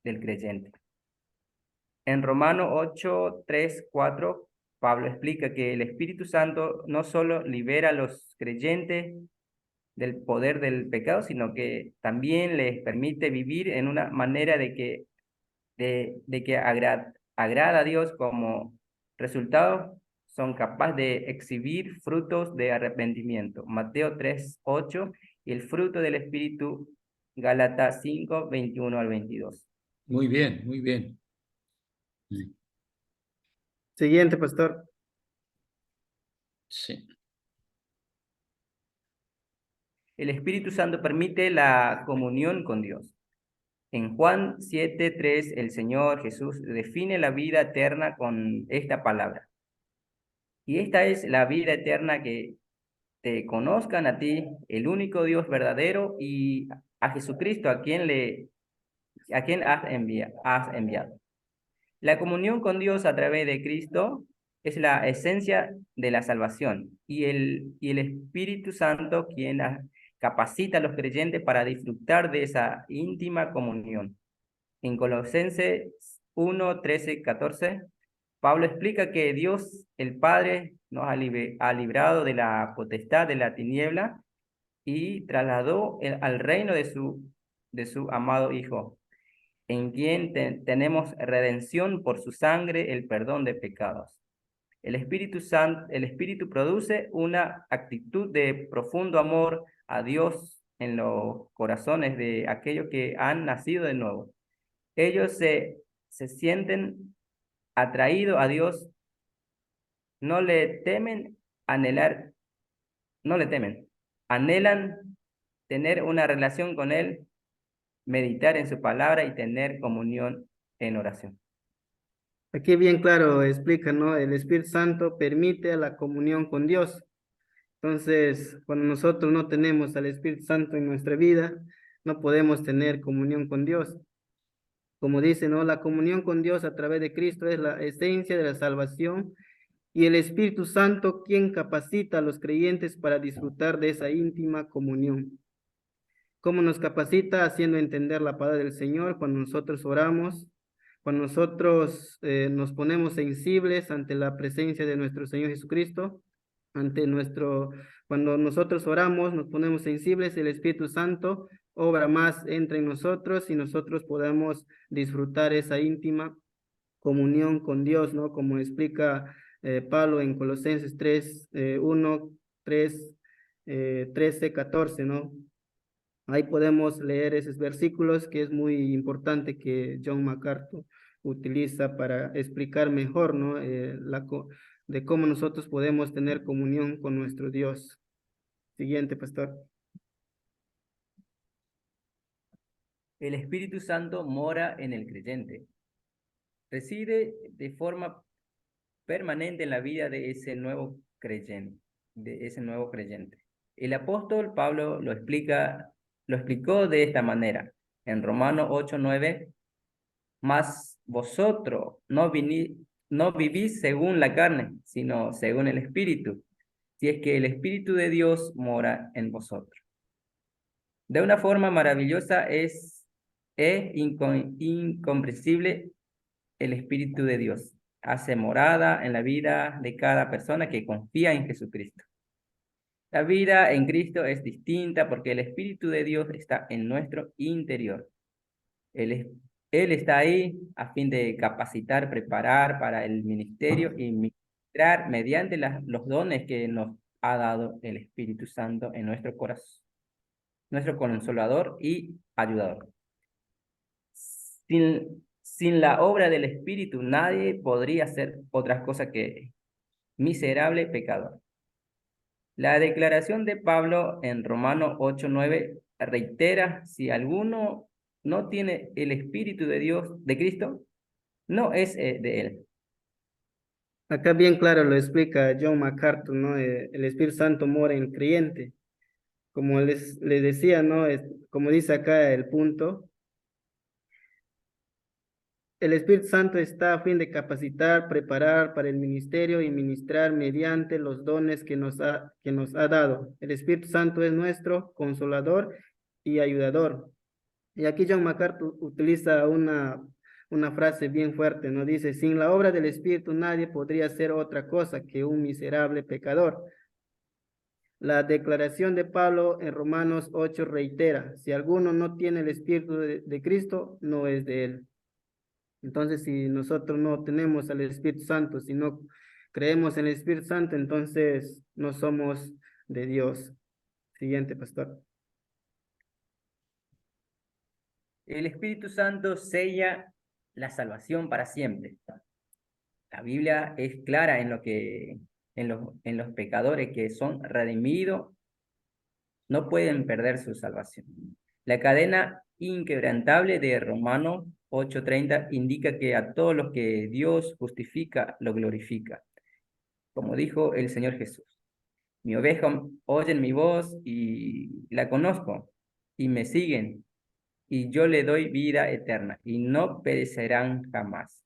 del creyente. En Romanos 8:3-4, Pablo explica que el Espíritu Santo no solo libera a los creyentes del poder del pecado, sino que también les permite vivir en una manera de que agrada a Dios. Como resultado, son capaces de exhibir frutos de arrepentimiento. Mateo 3:8 y el fruto del Espíritu, Gálatas 5:21-22. Muy bien, muy bien. Siguiente, pastor. Sí. El Espíritu Santo permite la comunión con Dios. En Juan 7:3, el Señor Jesús define la vida eterna con esta palabra. Y esta es la vida eterna, que te conozcan a ti, el único Dios verdadero, y a Jesucristo, a quien has enviado. La comunión con Dios a través de Cristo es la esencia de la salvación, y el Espíritu Santo quien capacita a los creyentes para disfrutar de esa íntima comunión. En Colosenses 1:13-14, Pablo explica que Dios, el Padre, nos ha librado de la potestad de la tiniebla y trasladó al reino de su amado Hijo, en quien tenemos redención por su sangre, el perdón de pecados. El Espíritu produce una actitud de profundo amor a Dios en los corazones de aquellos que han nacido de nuevo. Ellos se sienten atraídos a Dios, no le temen anhelar, no le temen, anhelan tener una relación con Él, meditar en su palabra y tener comunión en oración. Aquí bien claro explica, ¿no? El Espíritu Santo permite la comunión con Dios. Entonces, cuando nosotros no tenemos al Espíritu Santo en nuestra vida, no podemos tener comunión con Dios. Como dice, ¿no? La comunión con Dios a través de Cristo es la esencia de la salvación y el Espíritu Santo quien capacita a los creyentes para disfrutar de esa íntima comunión. ¿Cómo nos capacita? Haciendo entender la palabra del Señor cuando nosotros oramos, cuando nosotros nos ponemos sensibles ante la presencia de nuestro Señor Jesucristo, cuando nosotros oramos, nos ponemos sensibles, el Espíritu Santo obra más, entra en nosotros y nosotros podemos disfrutar esa íntima comunión con Dios, ¿no? Como explica Pablo en Colosenses 3, 1, 3, 13, 14, ¿no? Ahí podemos leer esos versículos que es muy importante que John MacArthur utiliza para explicar mejor, ¿no? De cómo nosotros podemos tener comunión con nuestro Dios. Siguiente, pastor. El Espíritu Santo mora en el creyente. Reside de forma permanente en la vida de ese nuevo creyente, El apóstol Pablo lo explicó de esta manera. En Romanos 8:9, mas vosotros no vivís según la carne, sino según el Espíritu, si es que el Espíritu de Dios mora en vosotros. De una forma maravillosa es incomprensible el Espíritu de Dios. Hace morada en la vida de cada persona que confía en Jesucristo. La vida en Cristo es distinta porque el Espíritu de Dios está en nuestro interior. Él está ahí a fin de capacitar, preparar para el ministerio y ministrar mediante los dones que nos ha dado el Espíritu Santo en nuestro corazón, nuestro consolador y ayudador. Sin la obra del Espíritu, nadie podría hacer otra cosa que miserable pecador. La declaración de Pablo en Romanos 8:9 reitera: si alguno no tiene el Espíritu de Dios, de Cristo, no es de él. Acá bien claro lo explica John MacArthur, ¿no? El Espíritu Santo mora en el creyente. Como les decía, ¿no? Como dice acá el punto, el Espíritu Santo está a fin de capacitar, preparar para el ministerio y ministrar mediante los dones que nos ha dado. El Espíritu Santo es nuestro consolador y ayudador. Y aquí John MacArthur utiliza una frase bien fuerte, ¿no? Dice, sin la obra del Espíritu nadie podría ser otra cosa que un miserable pecador. La declaración de Pablo en Romanos 8 reitera, si alguno no tiene el Espíritu de Cristo, no es de él. Entonces, si nosotros no tenemos al Espíritu Santo, si no creemos en el Espíritu Santo, entonces no somos de Dios. Siguiente, pastor. El Espíritu Santo sella la salvación para siempre. La Biblia es clara en los pecadores que son redimidos, no pueden perder su salvación. La cadena inquebrantable de Romanos 8:30 indica que a todos los que Dios justifica, lo glorifica. Como dijo el Señor Jesús, mi oveja oyen mi voz y la conozco y me siguen y yo le doy vida eterna y no perecerán jamás.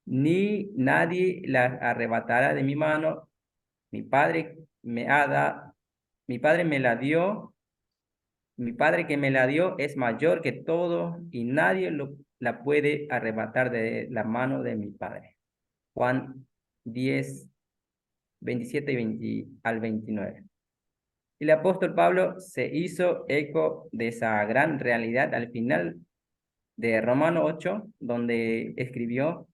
Ni nadie la arrebatará de mi mano. Mi Padre me la dio. Mi Padre que me la dio es mayor que todo y nadie la puede arrebatar de la mano de mi Padre. Juan 10, 27 al 29. El apóstol Pablo se hizo eco de esa gran realidad al final de Romanos 8, donde escribió: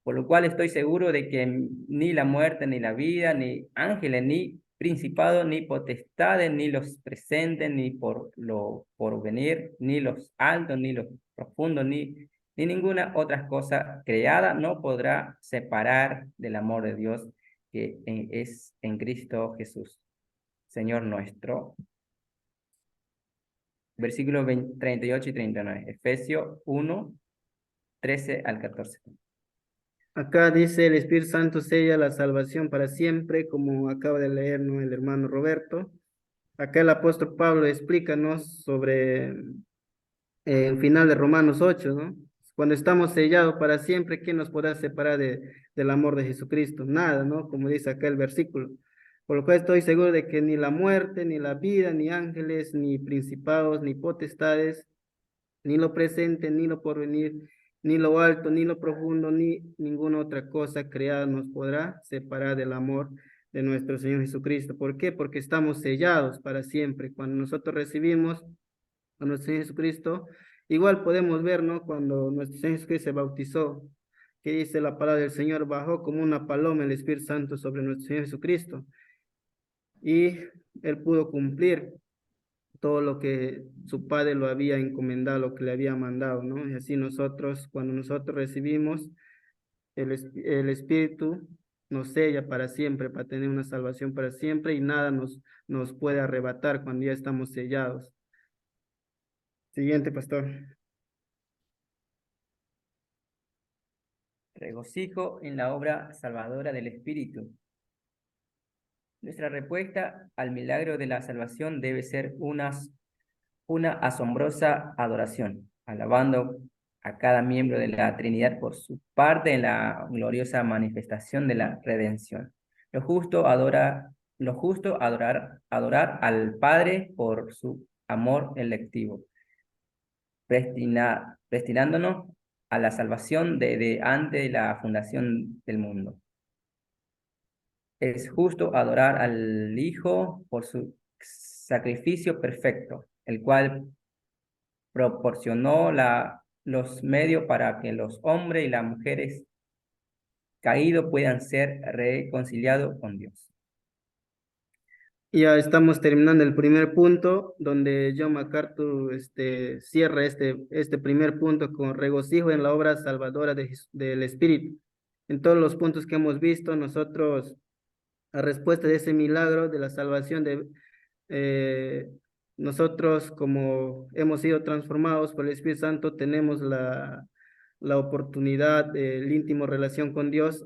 por lo cual estoy seguro de que ni la muerte, ni la vida, ni ángeles, ni principados, ni potestades, ni los presentes, ni por lo porvenir, ni los altos, ni los profundos, ni ninguna otra cosa creada no podrá separar del amor de Dios que es en Cristo Jesús, Señor nuestro. Versículos 38 y 39, Efesios 1, 13 al 14. Acá dice el Espíritu Santo sella la salvación para siempre, como acaba de leer, ¿no?, el hermano Roberto. Acá el apóstol Pablo explícanos sobre el final de Romanos 8, ¿no? Cuando estamos sellados para siempre, ¿quién nos podrá separar del amor de Jesucristo? Nada, ¿no? Como dice acá el versículo. Por lo cual estoy seguro de que ni la muerte, ni la vida, ni ángeles, ni principados, ni potestades, ni lo presente, ni lo porvenir, ni lo alto, ni lo profundo, ni ninguna otra cosa creada nos podrá separar del amor de nuestro Señor Jesucristo. ¿Por qué? Porque estamos sellados para siempre. Cuando nosotros recibimos a nuestro Señor Jesucristo, igual podemos ver, ¿no?, cuando nuestro Señor Jesucristo se bautizó, que dice la palabra del Señor, bajó como una paloma el Espíritu Santo sobre nuestro Señor Jesucristo, y Él pudo cumplir todo lo que su Padre lo había encomendado, lo que le había mandado, ¿no? Y así nosotros, cuando nosotros recibimos el Espíritu, nos sella para siempre, para tener una salvación para siempre, y nada nos puede arrebatar cuando ya estamos sellados. Siguiente, pastor. Regocijo en la obra salvadora del Espíritu. Nuestra respuesta al milagro de la salvación debe ser una asombrosa adoración, alabando a cada miembro de la Trinidad por su parte en la gloriosa manifestación de la redención. Lo justo adorar al Padre por su amor electivo, destinándonos a la salvación desde antes de la fundación del mundo. Es justo adorar al Hijo por su sacrificio perfecto, el cual proporcionó los medios para que los hombres y las mujeres caídos puedan ser reconciliados con Dios. Ya estamos terminando el primer punto, donde John MacArthur cierra este primer punto con regocijo en la obra salvadora del Espíritu. En todos los puntos que hemos visto, nosotros, a respuesta de ese milagro de la salvación, nosotros, como hemos sido transformados por el Espíritu Santo, tenemos la oportunidad de la íntima relación con Dios.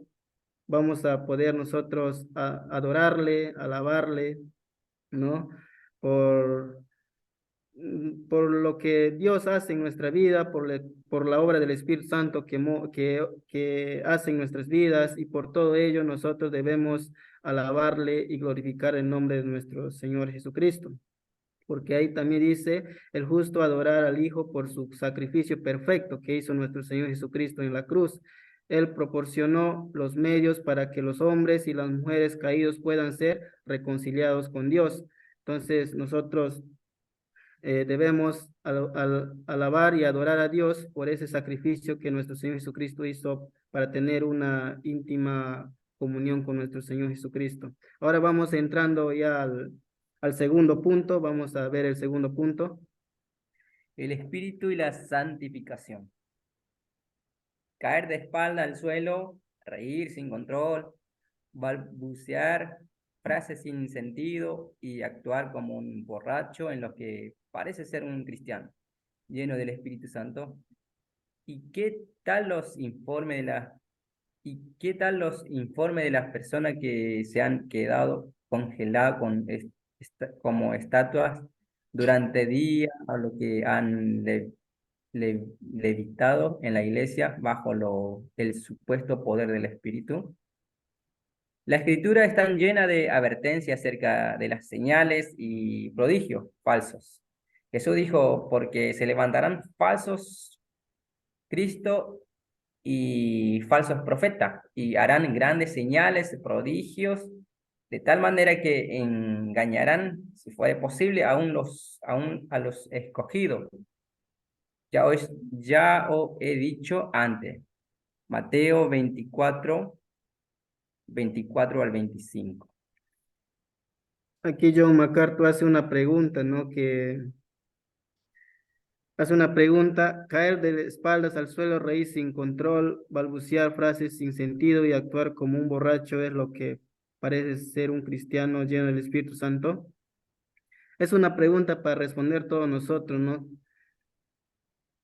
Vamos a poder nosotros adorarle, alabarle, ¿no? Por lo que Dios hace en nuestra vida, por la obra del Espíritu Santo que hace en nuestras vidas, y por todo ello nosotros debemos alabarle y glorificar el nombre de nuestro Señor Jesucristo. Porque ahí también dice, el justo adorar al Hijo por su sacrificio perfecto que hizo nuestro Señor Jesucristo en la cruz. Él proporcionó los medios para que los hombres y las mujeres caídos puedan ser reconciliados con Dios. Entonces nosotros debemos alabar y adorar a Dios por ese sacrificio que nuestro Señor Jesucristo hizo para tener una íntima comunión con nuestro Señor Jesucristo. Ahora vamos entrando ya al segundo punto. Vamos a ver el segundo punto. El Espíritu y la santificación. Caer de espalda al suelo, reír sin control, balbucear frases sin sentido y actuar como un borracho en lo que parece ser un cristiano, lleno del Espíritu Santo. ¿Y qué tal los informes de las personas que se han quedado congeladas como estatuas durante días, a lo que han levitado en la iglesia bajo el supuesto poder del Espíritu? La Escritura está llena de advertencias acerca de las señales y prodigios falsos. Jesús dijo, porque se levantarán falsos Cristo y falsos profetas, y harán grandes señales, prodigios, de tal manera que engañarán, si fuere posible, aún a los escogidos. Ya os he dicho antes. Mateo 24 al 25. Aquí John MacArthur hace una pregunta, ¿no? Hace una pregunta: caer de espaldas al suelo, reír sin control, balbucear frases sin sentido y actuar como un borracho es lo que parece ser un cristiano lleno del Espíritu Santo? Es una pregunta para responder todos nosotros, ¿no?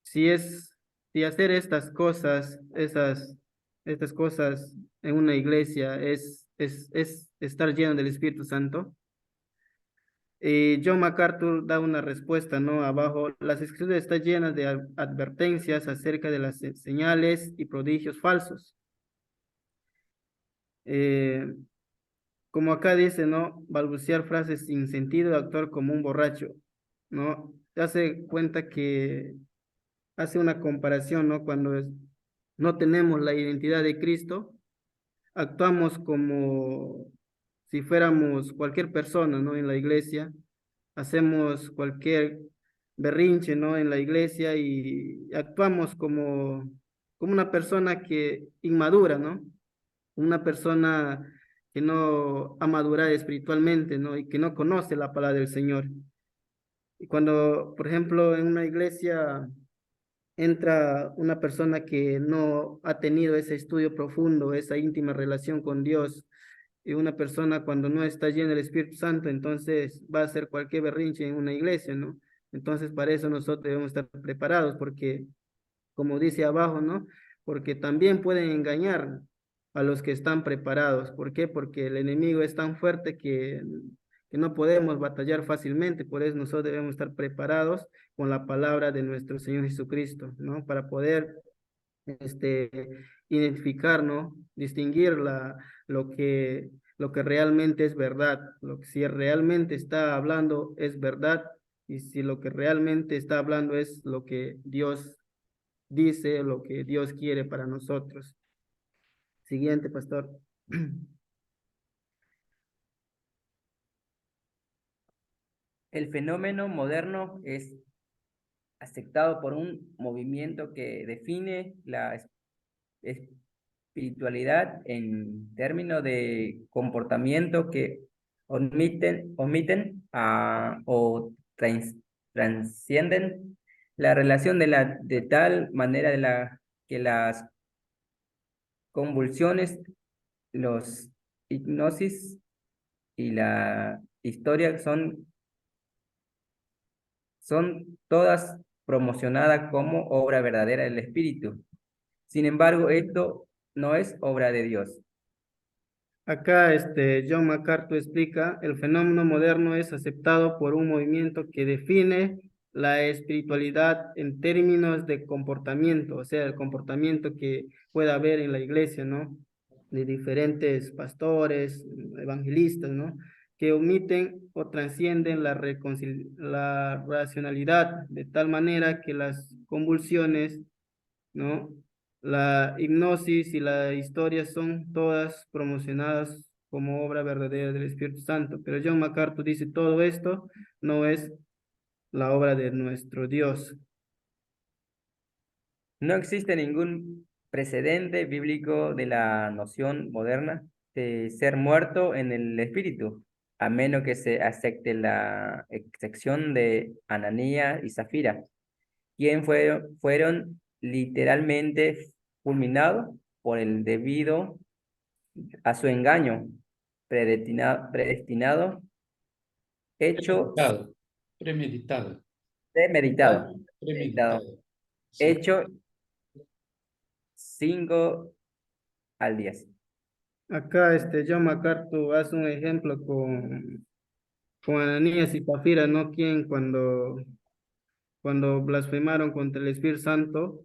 Si hacer estas cosas en una iglesia es estar lleno del Espíritu Santo. John MacArthur da una respuesta, ¿no? Abajo, las escrituras están llenas de advertencias acerca de las señales y prodigios falsos. Como acá dice, ¿no? Balbucear frases sin sentido, actuar como un borracho, ¿no? Te hace cuenta que hace una comparación, ¿no? No tenemos la identidad de Cristo, actuamos como si fuéramos cualquier persona, ¿no? En la iglesia, hacemos cualquier berrinche, ¿no? En la iglesia y actuamos como una persona que inmadura, ¿no? Una persona que no ha madurado espiritualmente, ¿no? Y que no conoce la palabra del Señor. Y cuando, por ejemplo, en una iglesia entra una persona que no ha tenido ese estudio profundo, esa íntima relación con Dios, y una persona cuando no está llena del Espíritu Santo, entonces va a hacer cualquier berrinche en una iglesia, ¿no? Entonces, para eso nosotros debemos estar preparados, porque, como dice abajo, ¿no? Porque también pueden engañar a los que están preparados. ¿Por qué? Porque el enemigo es tan fuerte que no podemos batallar fácilmente, por eso nosotros debemos estar preparados con la palabra de nuestro Señor Jesucristo, ¿no? Para poder este, identificar, ¿no? Distinguir lo que realmente es verdad, lo que si realmente está hablando es verdad y si lo que realmente está hablando es lo que Dios dice, lo que Dios quiere para nosotros. Siguiente, pastor. El fenómeno moderno es aceptado por un movimiento que define la espiritualidad en términos de comportamiento que o transcienden la relación de tal manera que las convulsiones, los hipnosis y la historia son todas promocionadas como obra verdadera del Espíritu. Sin embargo, esto no es obra de Dios. Acá John MacArthur explica, el fenómeno moderno es aceptado por un movimiento que define la espiritualidad en términos de comportamiento, o sea, el comportamiento que pueda haber en la iglesia, ¿no? De diferentes pastores, evangelistas, ¿no? Que omiten o trascienden la racionalidad de tal manera que las convulsiones, ¿no? La hipnosis y la historia son todas promocionadas como obra verdadera del Espíritu Santo, pero John MacArthur dice todo esto no es la obra de nuestro Dios. No existe ningún precedente bíblico de la noción moderna de ser muerto en el espíritu, a menos que se acepte la excepción de Ananías y Zafira, quien fueron literalmente fulminados por el debido a su engaño predestinado, hecho Premeditado, premeditado, premeditado, premeditado. Sí. hecho 5 al 10. Acá John MacArthur hace un ejemplo con Ananías y Zafira, ¿no? Quien cuando blasfemaron contra el Espíritu Santo,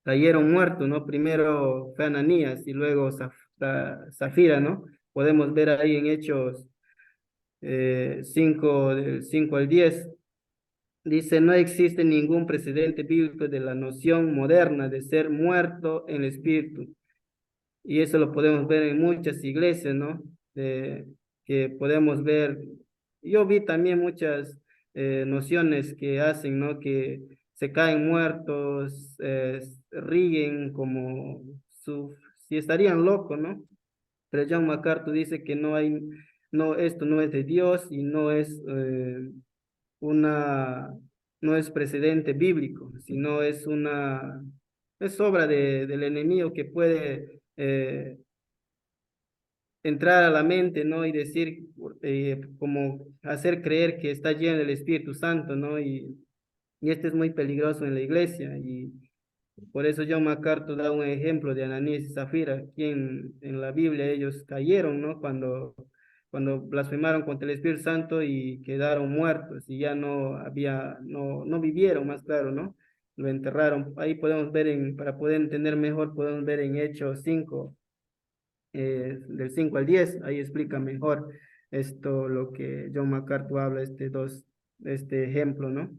cayeron muertos, ¿no? Primero fue Ananías y luego Zafira, ¿no? Podemos ver ahí en Hechos 5, del 5 al 10. Dice, no existe ningún precedente bíblico de la noción moderna de ser muerto en el espíritu. Y eso lo podemos ver en muchas iglesias, ¿no? Que podemos ver. Yo vi también muchas nociones que hacen, ¿no? Que se caen muertos, ríen como si estarían locos, ¿no? Pero John MacArthur dice que no, esto no es de Dios y una, no es precedente bíblico, sino es obra del enemigo que puede entrar a la mente, ¿no? Y decir, como hacer creer que está lleno del Espíritu Santo, ¿no? Y este es muy peligroso en la iglesia. Y por eso John MacArthur da un ejemplo de Ananías y Zafira, quien en la Biblia ellos cayeron, ¿no? Cuando blasfemaron contra el Espíritu Santo y quedaron muertos y ya no vivieron, más claro, ¿no? Lo enterraron. Ahí podemos ver, para poder entender mejor, podemos ver en Hechos 5, del 5 al 10, ahí explica mejor esto, lo que John MacArthur habla, este ejemplo, ¿no?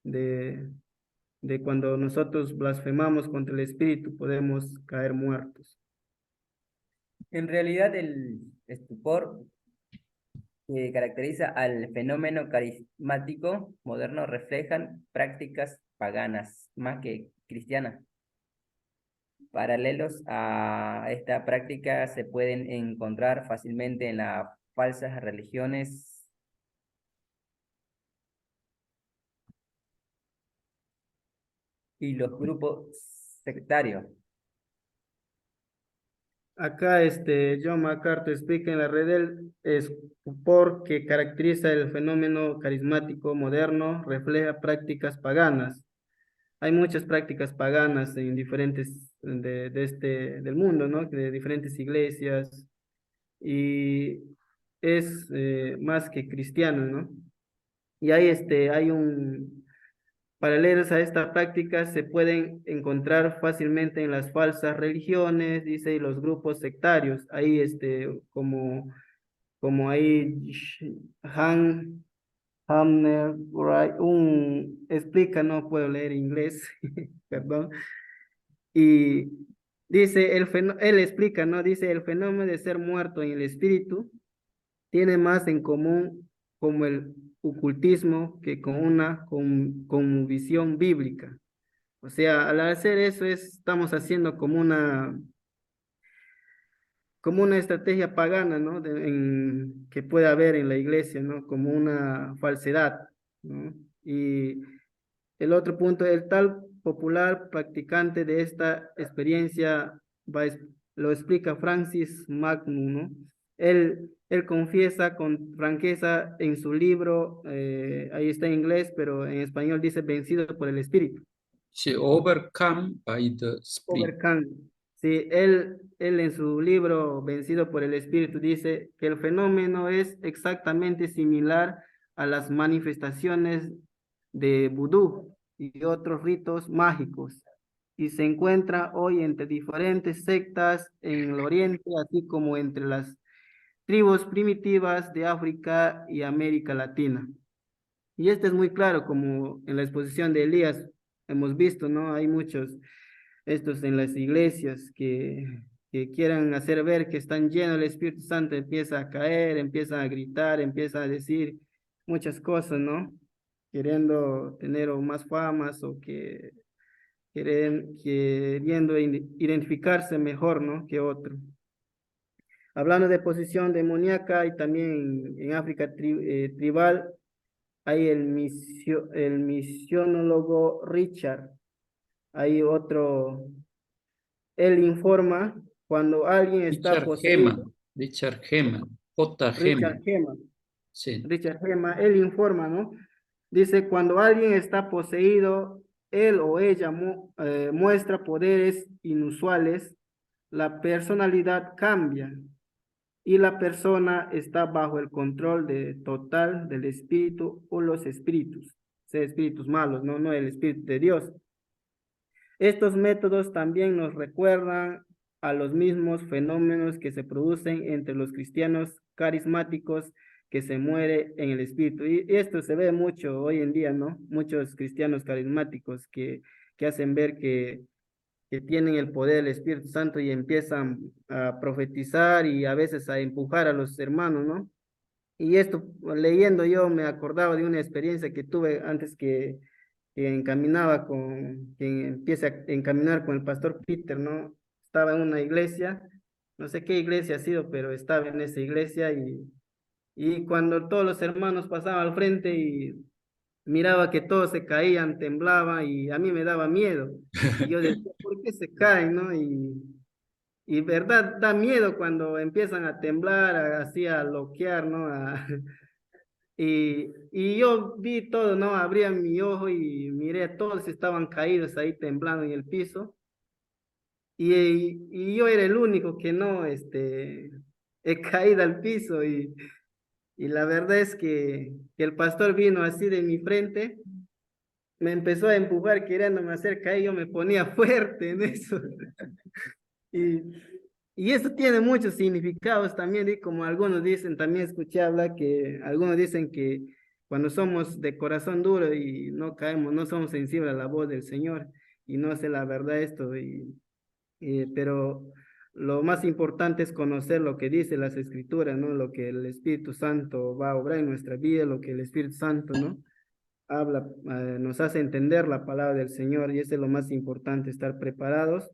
De, de cuando nosotros blasfemamos contra el Espíritu, podemos caer muertos. En realidad, el estupor que caracteriza al fenómeno carismático moderno reflejan prácticas paganas más que cristianas. Paralelos a esta práctica se pueden encontrar fácilmente en las falsas religiones y los grupos sectarios. Acá John MacArthur explica en la red del estupor que caracteriza el fenómeno carismático moderno, refleja prácticas paganas. Hay muchas prácticas paganas en diferentes del mundo, ¿no? De diferentes iglesias, y es más que cristiano, ¿no? Y hay paralelos a esta práctica se pueden encontrar fácilmente en las falsas religiones, dice, y los grupos sectarios. Ahí como ahí Hamner, explica, no puedo leer inglés, perdón, y dice, él explica, ¿no? Dice, el fenómeno de ser muerto en el espíritu tiene más en común como el ocultismo que con visión bíblica. O sea, al hacer eso estamos haciendo como una estrategia pagana, ¿no? Que puede haber en la iglesia, ¿no? Como una falsedad, ¿no? Y el otro punto, el tal popular practicante de esta experiencia lo explica Francis Magnum, ¿no? Él confiesa con franqueza en su libro, ahí está en inglés, pero en español dice vencido por el Espíritu. Sí, overcome by the Spirit. Overcome. Sí, él en su libro Vencido por el Espíritu dice que el fenómeno es exactamente similar a las manifestaciones de vudú y otros ritos mágicos, y se encuentra hoy entre diferentes sectas en el Oriente, así como entre las tribus primitivas de África y América Latina. Y esto es muy claro, como en la exposición de Elías hemos visto, ¿no? Hay muchos estos en las iglesias que quieran hacer ver que están llenos del Espíritu Santo, empieza a caer, empieza a gritar, empieza a decir muchas cosas, ¿no? Queriendo tener o más famas o queriendo identificarse mejor, ¿no? Que otro. Hablando de posición demoníaca, y también en África tribal, hay el misionólogo Richard. Hay otro, él informa cuando alguien está Richard poseído. Heman, Richard Heman, J. Richard Heman. Heman. Sí. Richard Heman, él informa, ¿no? Dice, cuando alguien está poseído, él o ella muestra poderes inusuales, la personalidad cambia y la persona está bajo el control total del espíritu o los espíritus, sea espíritus malos, no el espíritu de Dios. Estos métodos también nos recuerdan a los mismos fenómenos que se producen entre los cristianos carismáticos que se muere en el espíritu. Y esto se ve mucho hoy en día, ¿no? Muchos cristianos carismáticos que hacen ver que tienen el poder del Espíritu Santo y empiezan a profetizar y a veces a empujar a los hermanos, ¿no? Y esto, leyendo yo, me acordaba de una experiencia que tuve antes que empiece a encaminar con el pastor Peter, ¿no? Estaba en una iglesia, no sé qué iglesia ha sido, pero estaba en esa iglesia y cuando todos los hermanos pasaban al frente y miraba que todos se caían, temblaban y a mí me daba miedo. Y yo decía, ¿por qué se caen, no? Y verdad, da miedo cuando empiezan a temblar, así a loquear, ¿no? Y yo vi todo, ¿no? Abría mi ojo y miré a todos estaban caídos ahí temblando en el piso. Y yo era el único que no, he caído al piso y la verdad es que el pastor vino así de mi frente, me empezó a empujar queriéndome hacer caer, yo me ponía fuerte en eso. Y, y eso tiene muchos significados también, y como algunos dicen, también escuché hablar que algunos dicen que cuando somos de corazón duro y no caemos, no somos sensibles a la voz del Señor, y no sé la verdad esto, pero lo más importante es conocer lo que dice las Escrituras, ¿no? Lo que el Espíritu Santo va a obrar en nuestra vida, lo que el Espíritu Santo, ¿no? Habla, nos hace entender la palabra del Señor, y eso es lo más importante, estar preparados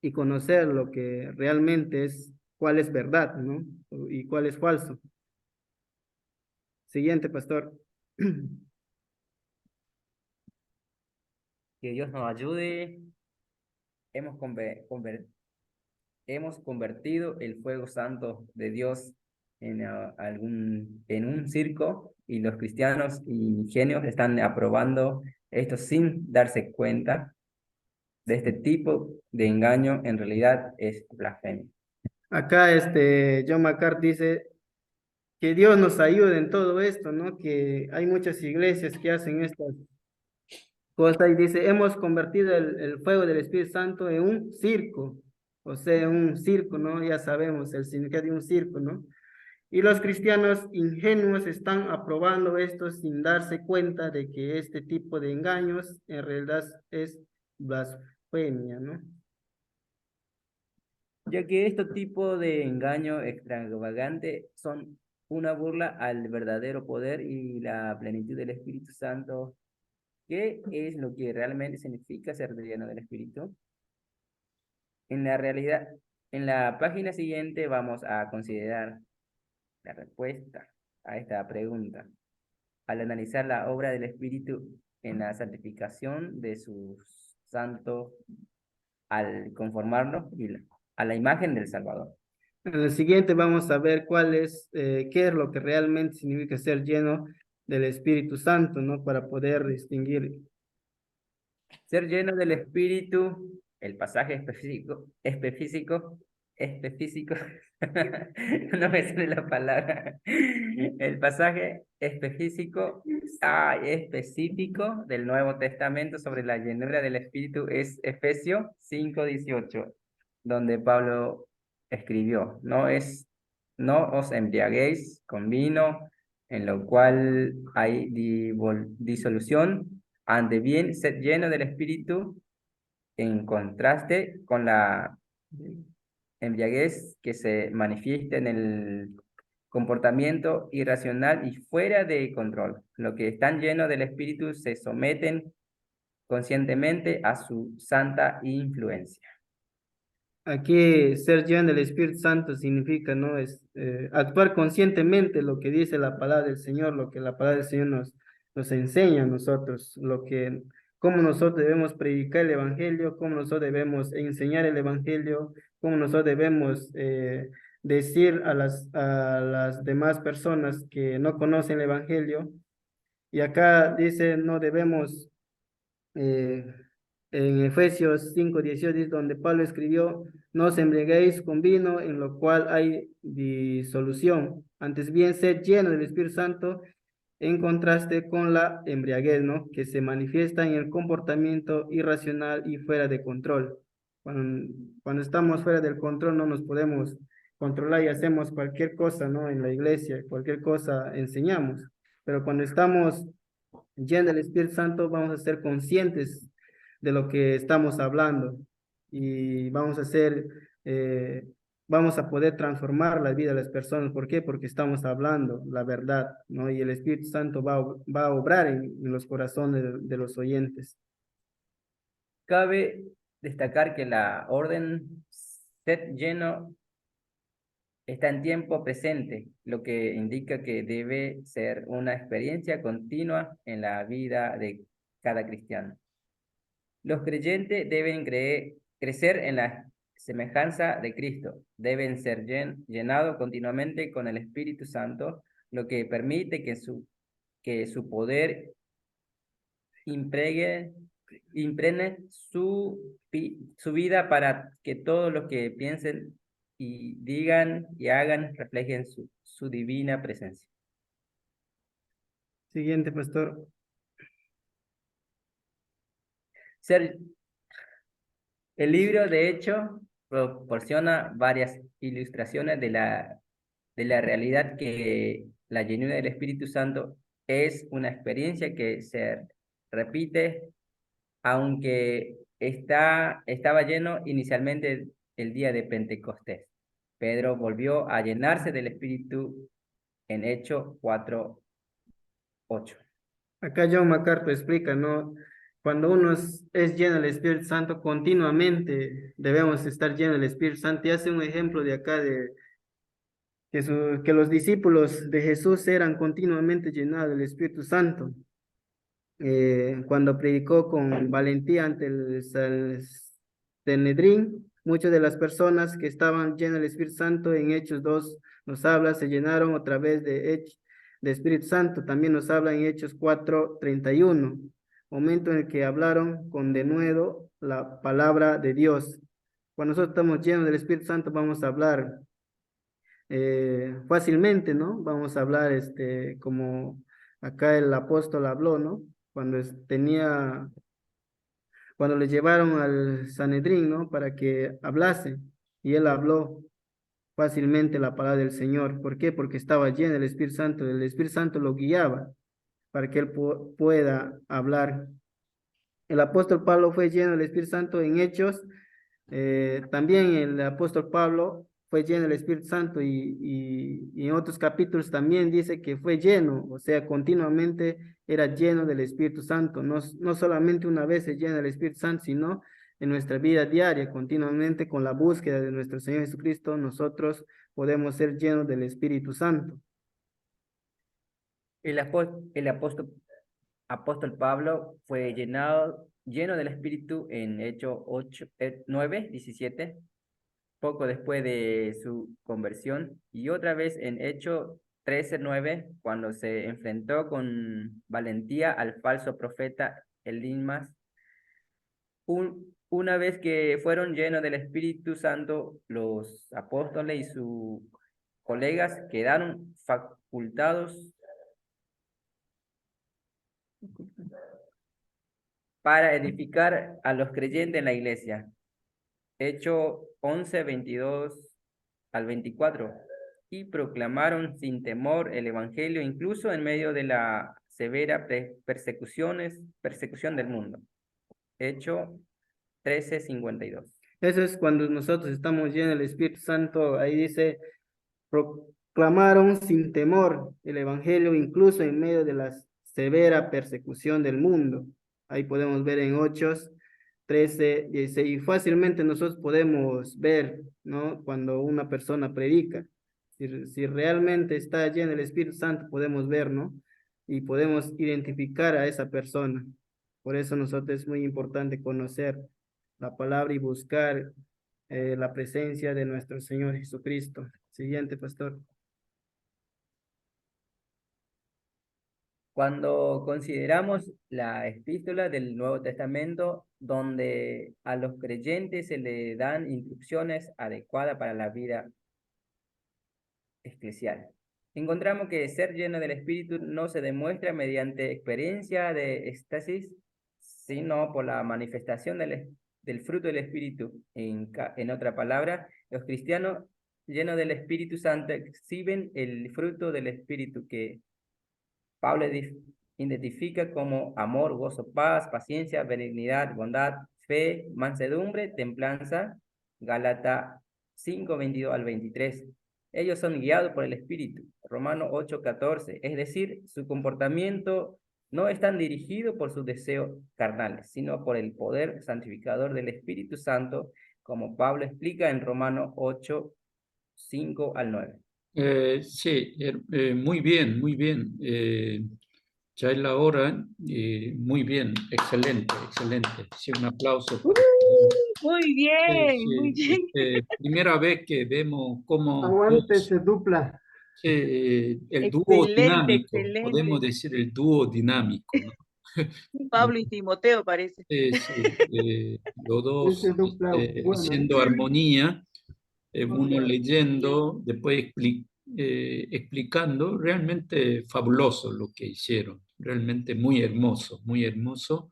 y conocer lo que realmente es, cuál es verdad, ¿no? Y cuál es falso. Siguiente, pastor. Que Dios nos ayude. Hemos, hemos convertido el fuego santo de Dios en, en un circo, y los cristianos y genios están aprobando esto sin darse cuenta de este tipo de engaño. En realidad es blasfemia. Acá John MacArthur dice que Dios nos ayude en todo esto, ¿no? Que hay muchas iglesias que hacen estas cosas y dice, hemos convertido el fuego del Espíritu Santo en un circo, o sea, un circo, ¿no? Ya sabemos el significado de un circo, ¿no? Y los cristianos ingenuos están aprobando esto sin darse cuenta de que este tipo de engaños en realidad es blasfemia, ¿no? Ya que este tipo de engaño extravagante son una burla al verdadero poder y la plenitud del Espíritu Santo. ¿Qué es lo que realmente significa ser lleno del Espíritu? En la realidad, en la página siguiente vamos a considerar la respuesta a esta pregunta. Al analizar la obra del Espíritu en la santificación de sus santos, al conformarnos a la imagen del Salvador. En el siguiente vamos a ver qué es lo que realmente significa ser lleno del Espíritu Santo, ¿no? Para poder distinguir. Ser lleno del Espíritu, el pasaje específico, no me sale la palabra. El pasaje específico del Nuevo Testamento sobre la llenura del Espíritu es Efesios 5:18, donde Pablo escribió, no os embriaguéis con vino, en lo cual hay disolución. Ante bien, sed lleno del Espíritu, en contraste con la embriaguez que se manifiesta en el comportamiento irracional y fuera de control. Los que están llenos del Espíritu se someten conscientemente a su santa influencia. Aquí ser lleno del Espíritu Santo significa, ¿no? Actuar conscientemente lo que dice la palabra del Señor, lo que la palabra del Señor nos enseña a nosotros, cómo nosotros debemos predicar el Evangelio, cómo nosotros debemos enseñar el Evangelio, cómo nosotros debemos decir a las demás personas que no conocen el Evangelio. Y acá dice, no debemos eh, en Efesios 5:18 dice donde Pablo escribió, no os embriaguéis con vino en lo cual hay disolución, antes bien sed lleno del Espíritu Santo, en contraste con la embriaguez, ¿no? Que se manifiesta en el comportamiento irracional y fuera de control. Cuando estamos fuera del control no nos podemos controlar y hacemos cualquier cosa, ¿no? En la iglesia, cualquier cosa enseñamos, pero cuando estamos llenos del Espíritu Santo vamos a ser conscientes de lo que estamos hablando y vamos a poder transformar la vida de las personas. ¿Por qué? Porque estamos hablando la verdad, ¿no? Y el Espíritu Santo va a obrar en los corazones de los oyentes. Cabe destacar que la orden sed lleno está en tiempo presente, lo que indica que debe ser una experiencia continua en la vida de cada cristiano. Los creyentes deben crecer en la semejanza de Cristo. Deben ser llenados continuamente con el Espíritu Santo, lo que permite que su poder impregne su vida para que todos los que piensen y digan y hagan reflejen su divina presencia. Siguiente, pastor. El libro, de hecho, proporciona varias ilustraciones de la realidad que la llenura del Espíritu Santo es una experiencia que se repite, aunque estaba lleno inicialmente el día de Pentecostés. Pedro volvió a llenarse del Espíritu en Hechos 4:8. Acá John MacArthur explica, ¿no? Cuando uno es lleno del Espíritu Santo, continuamente debemos estar llenos del Espíritu Santo. Y hace un ejemplo de acá de que los discípulos de Jesús eran continuamente llenados del Espíritu Santo. Cuando predicó con valentía ante el Sanedrín, muchas de las personas que estaban llenas del Espíritu Santo, en Hechos 2 nos habla, se llenaron otra vez de Espíritu Santo. También nos habla en Hechos 4:31, momento en el que hablaron con denuedo la palabra de Dios. Cuando nosotros estamos llenos del Espíritu Santo, vamos a hablar fácilmente, ¿no? Vamos a hablar como acá el apóstol habló, ¿no? Cuando le llevaron al Sanedrín, ¿no? Para que hablase, y él habló fácilmente la palabra del Señor. ¿Por qué? Porque estaba lleno del Espíritu Santo. El Espíritu Santo lo guiaba para que él pueda hablar. El apóstol Pablo fue lleno del Espíritu Santo en Hechos. También el apóstol Pablo fue lleno del Espíritu Santo y en otros capítulos también dice que fue lleno, o sea, continuamente era lleno del Espíritu Santo. No solamente una vez se llena del Espíritu Santo, sino en nuestra vida diaria, continuamente con la búsqueda de nuestro Señor Jesucristo, nosotros podemos ser llenos del Espíritu Santo. El apóstol Pablo fue lleno del Espíritu en Hechos 9:17, poco después de su conversión, y otra vez en Hechos 13:9, cuando se enfrentó con valentía al falso profeta Elimas. Una vez que fueron llenos del Espíritu Santo, los apóstoles y sus colegas quedaron facultados para edificar a los creyentes en la iglesia. Hechos 11:22-24, y proclamaron sin temor el evangelio, incluso en medio de la severa persecución del mundo. Hechos 13:52. Eso es cuando nosotros estamos llenos del Espíritu Santo. Ahí dice, proclamaron sin temor el evangelio, incluso en medio de la severa persecución del mundo. Ahí podemos ver en Hechos 13:16, y fácilmente nosotros podemos ver, ¿no? Cuando una persona predica, si realmente está lleno del Espíritu Santo, podemos ver, ¿no? Y podemos identificar a esa persona. Por eso nosotros es muy importante conocer la palabra y buscar la presencia de nuestro Señor Jesucristo. Siguiente, pastor. Cuando consideramos la epístola del Nuevo Testamento, donde a los creyentes se le dan instrucciones adecuadas para la vida eclesial, encontramos que ser lleno del Espíritu no se demuestra mediante experiencia de éxtasis, sino por la manifestación del fruto del Espíritu. En otra palabra, los cristianos llenos del Espíritu Santo exhiben el fruto del Espíritu que Pablo identifica como amor, gozo, paz, paciencia, benignidad, bondad, fe, mansedumbre, templanza. Gálatas 5:22-23. Ellos son guiados por el Espíritu. Romanos 8:14. Es decir, su comportamiento no es tan dirigido por sus deseos carnales, sino por el poder santificador del Espíritu Santo, como Pablo explica en Romanos 8:5-9. Sí, muy bien, muy bien. Ya es la hora. Muy bien, excelente, excelente. Sí, un aplauso. Muy bien, muy bien. Primera vez que vemos cómo Aguante, se dupla. el dúo Excelente, dinámico, podemos excelente. decir el dúo dinámico, ¿no? Pablo y Timoteo parece. Sí, los Ese dos dupla buena. haciendo armonía, uno Bien. leyendo, después explicando, realmente fabuloso lo que hicieron, realmente muy hermoso, muy hermoso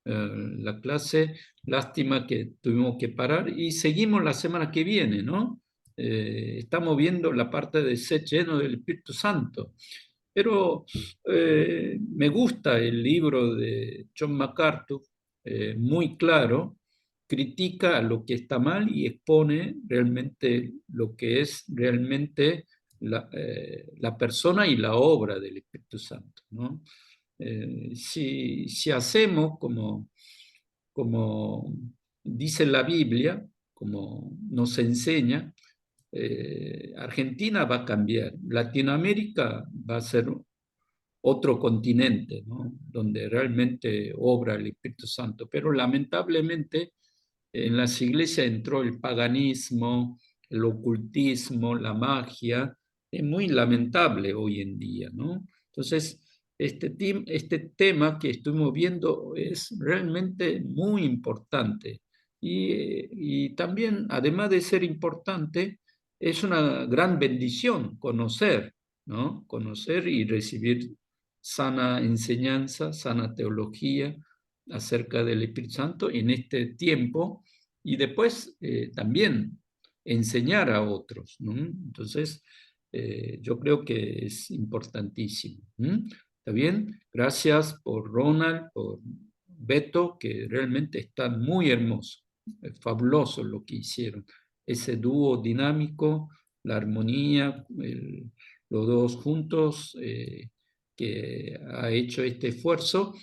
la clase. Lástima que tuvimos que parar y seguimos la semana que viene, ¿no? Estamos viendo la parte de ser lleno del Espíritu Santo. Pero me gusta el libro de John MacArthur, muy claro, critica lo que está mal y expone realmente lo que es realmente la persona y la obra del Espíritu Santo, ¿no? Si hacemos como dice la Biblia, como nos enseña, Argentina va a cambiar, Latinoamérica va a ser otro continente, ¿no? Donde realmente obra el Espíritu Santo. Pero lamentablemente en las iglesias entró el paganismo, el ocultismo, la magia. Es muy lamentable hoy en día, ¿no? Entonces, este tema que estuvimos viendo es realmente muy importante. Y también, además de ser importante, es una gran bendición conocer, ¿no? Conocer y recibir sana enseñanza, sana teología acerca del Espíritu Santo en este tiempo y después también enseñar a otros, ¿no? Entonces, yo creo que es importantísimo. ¿Está bien? Gracias por Ronald, por Beto, que realmente están muy hermosos. Es fabuloso lo que hicieron. Ese dúo dinámico, la armonía, los dos juntos, que ha hecho este esfuerzo.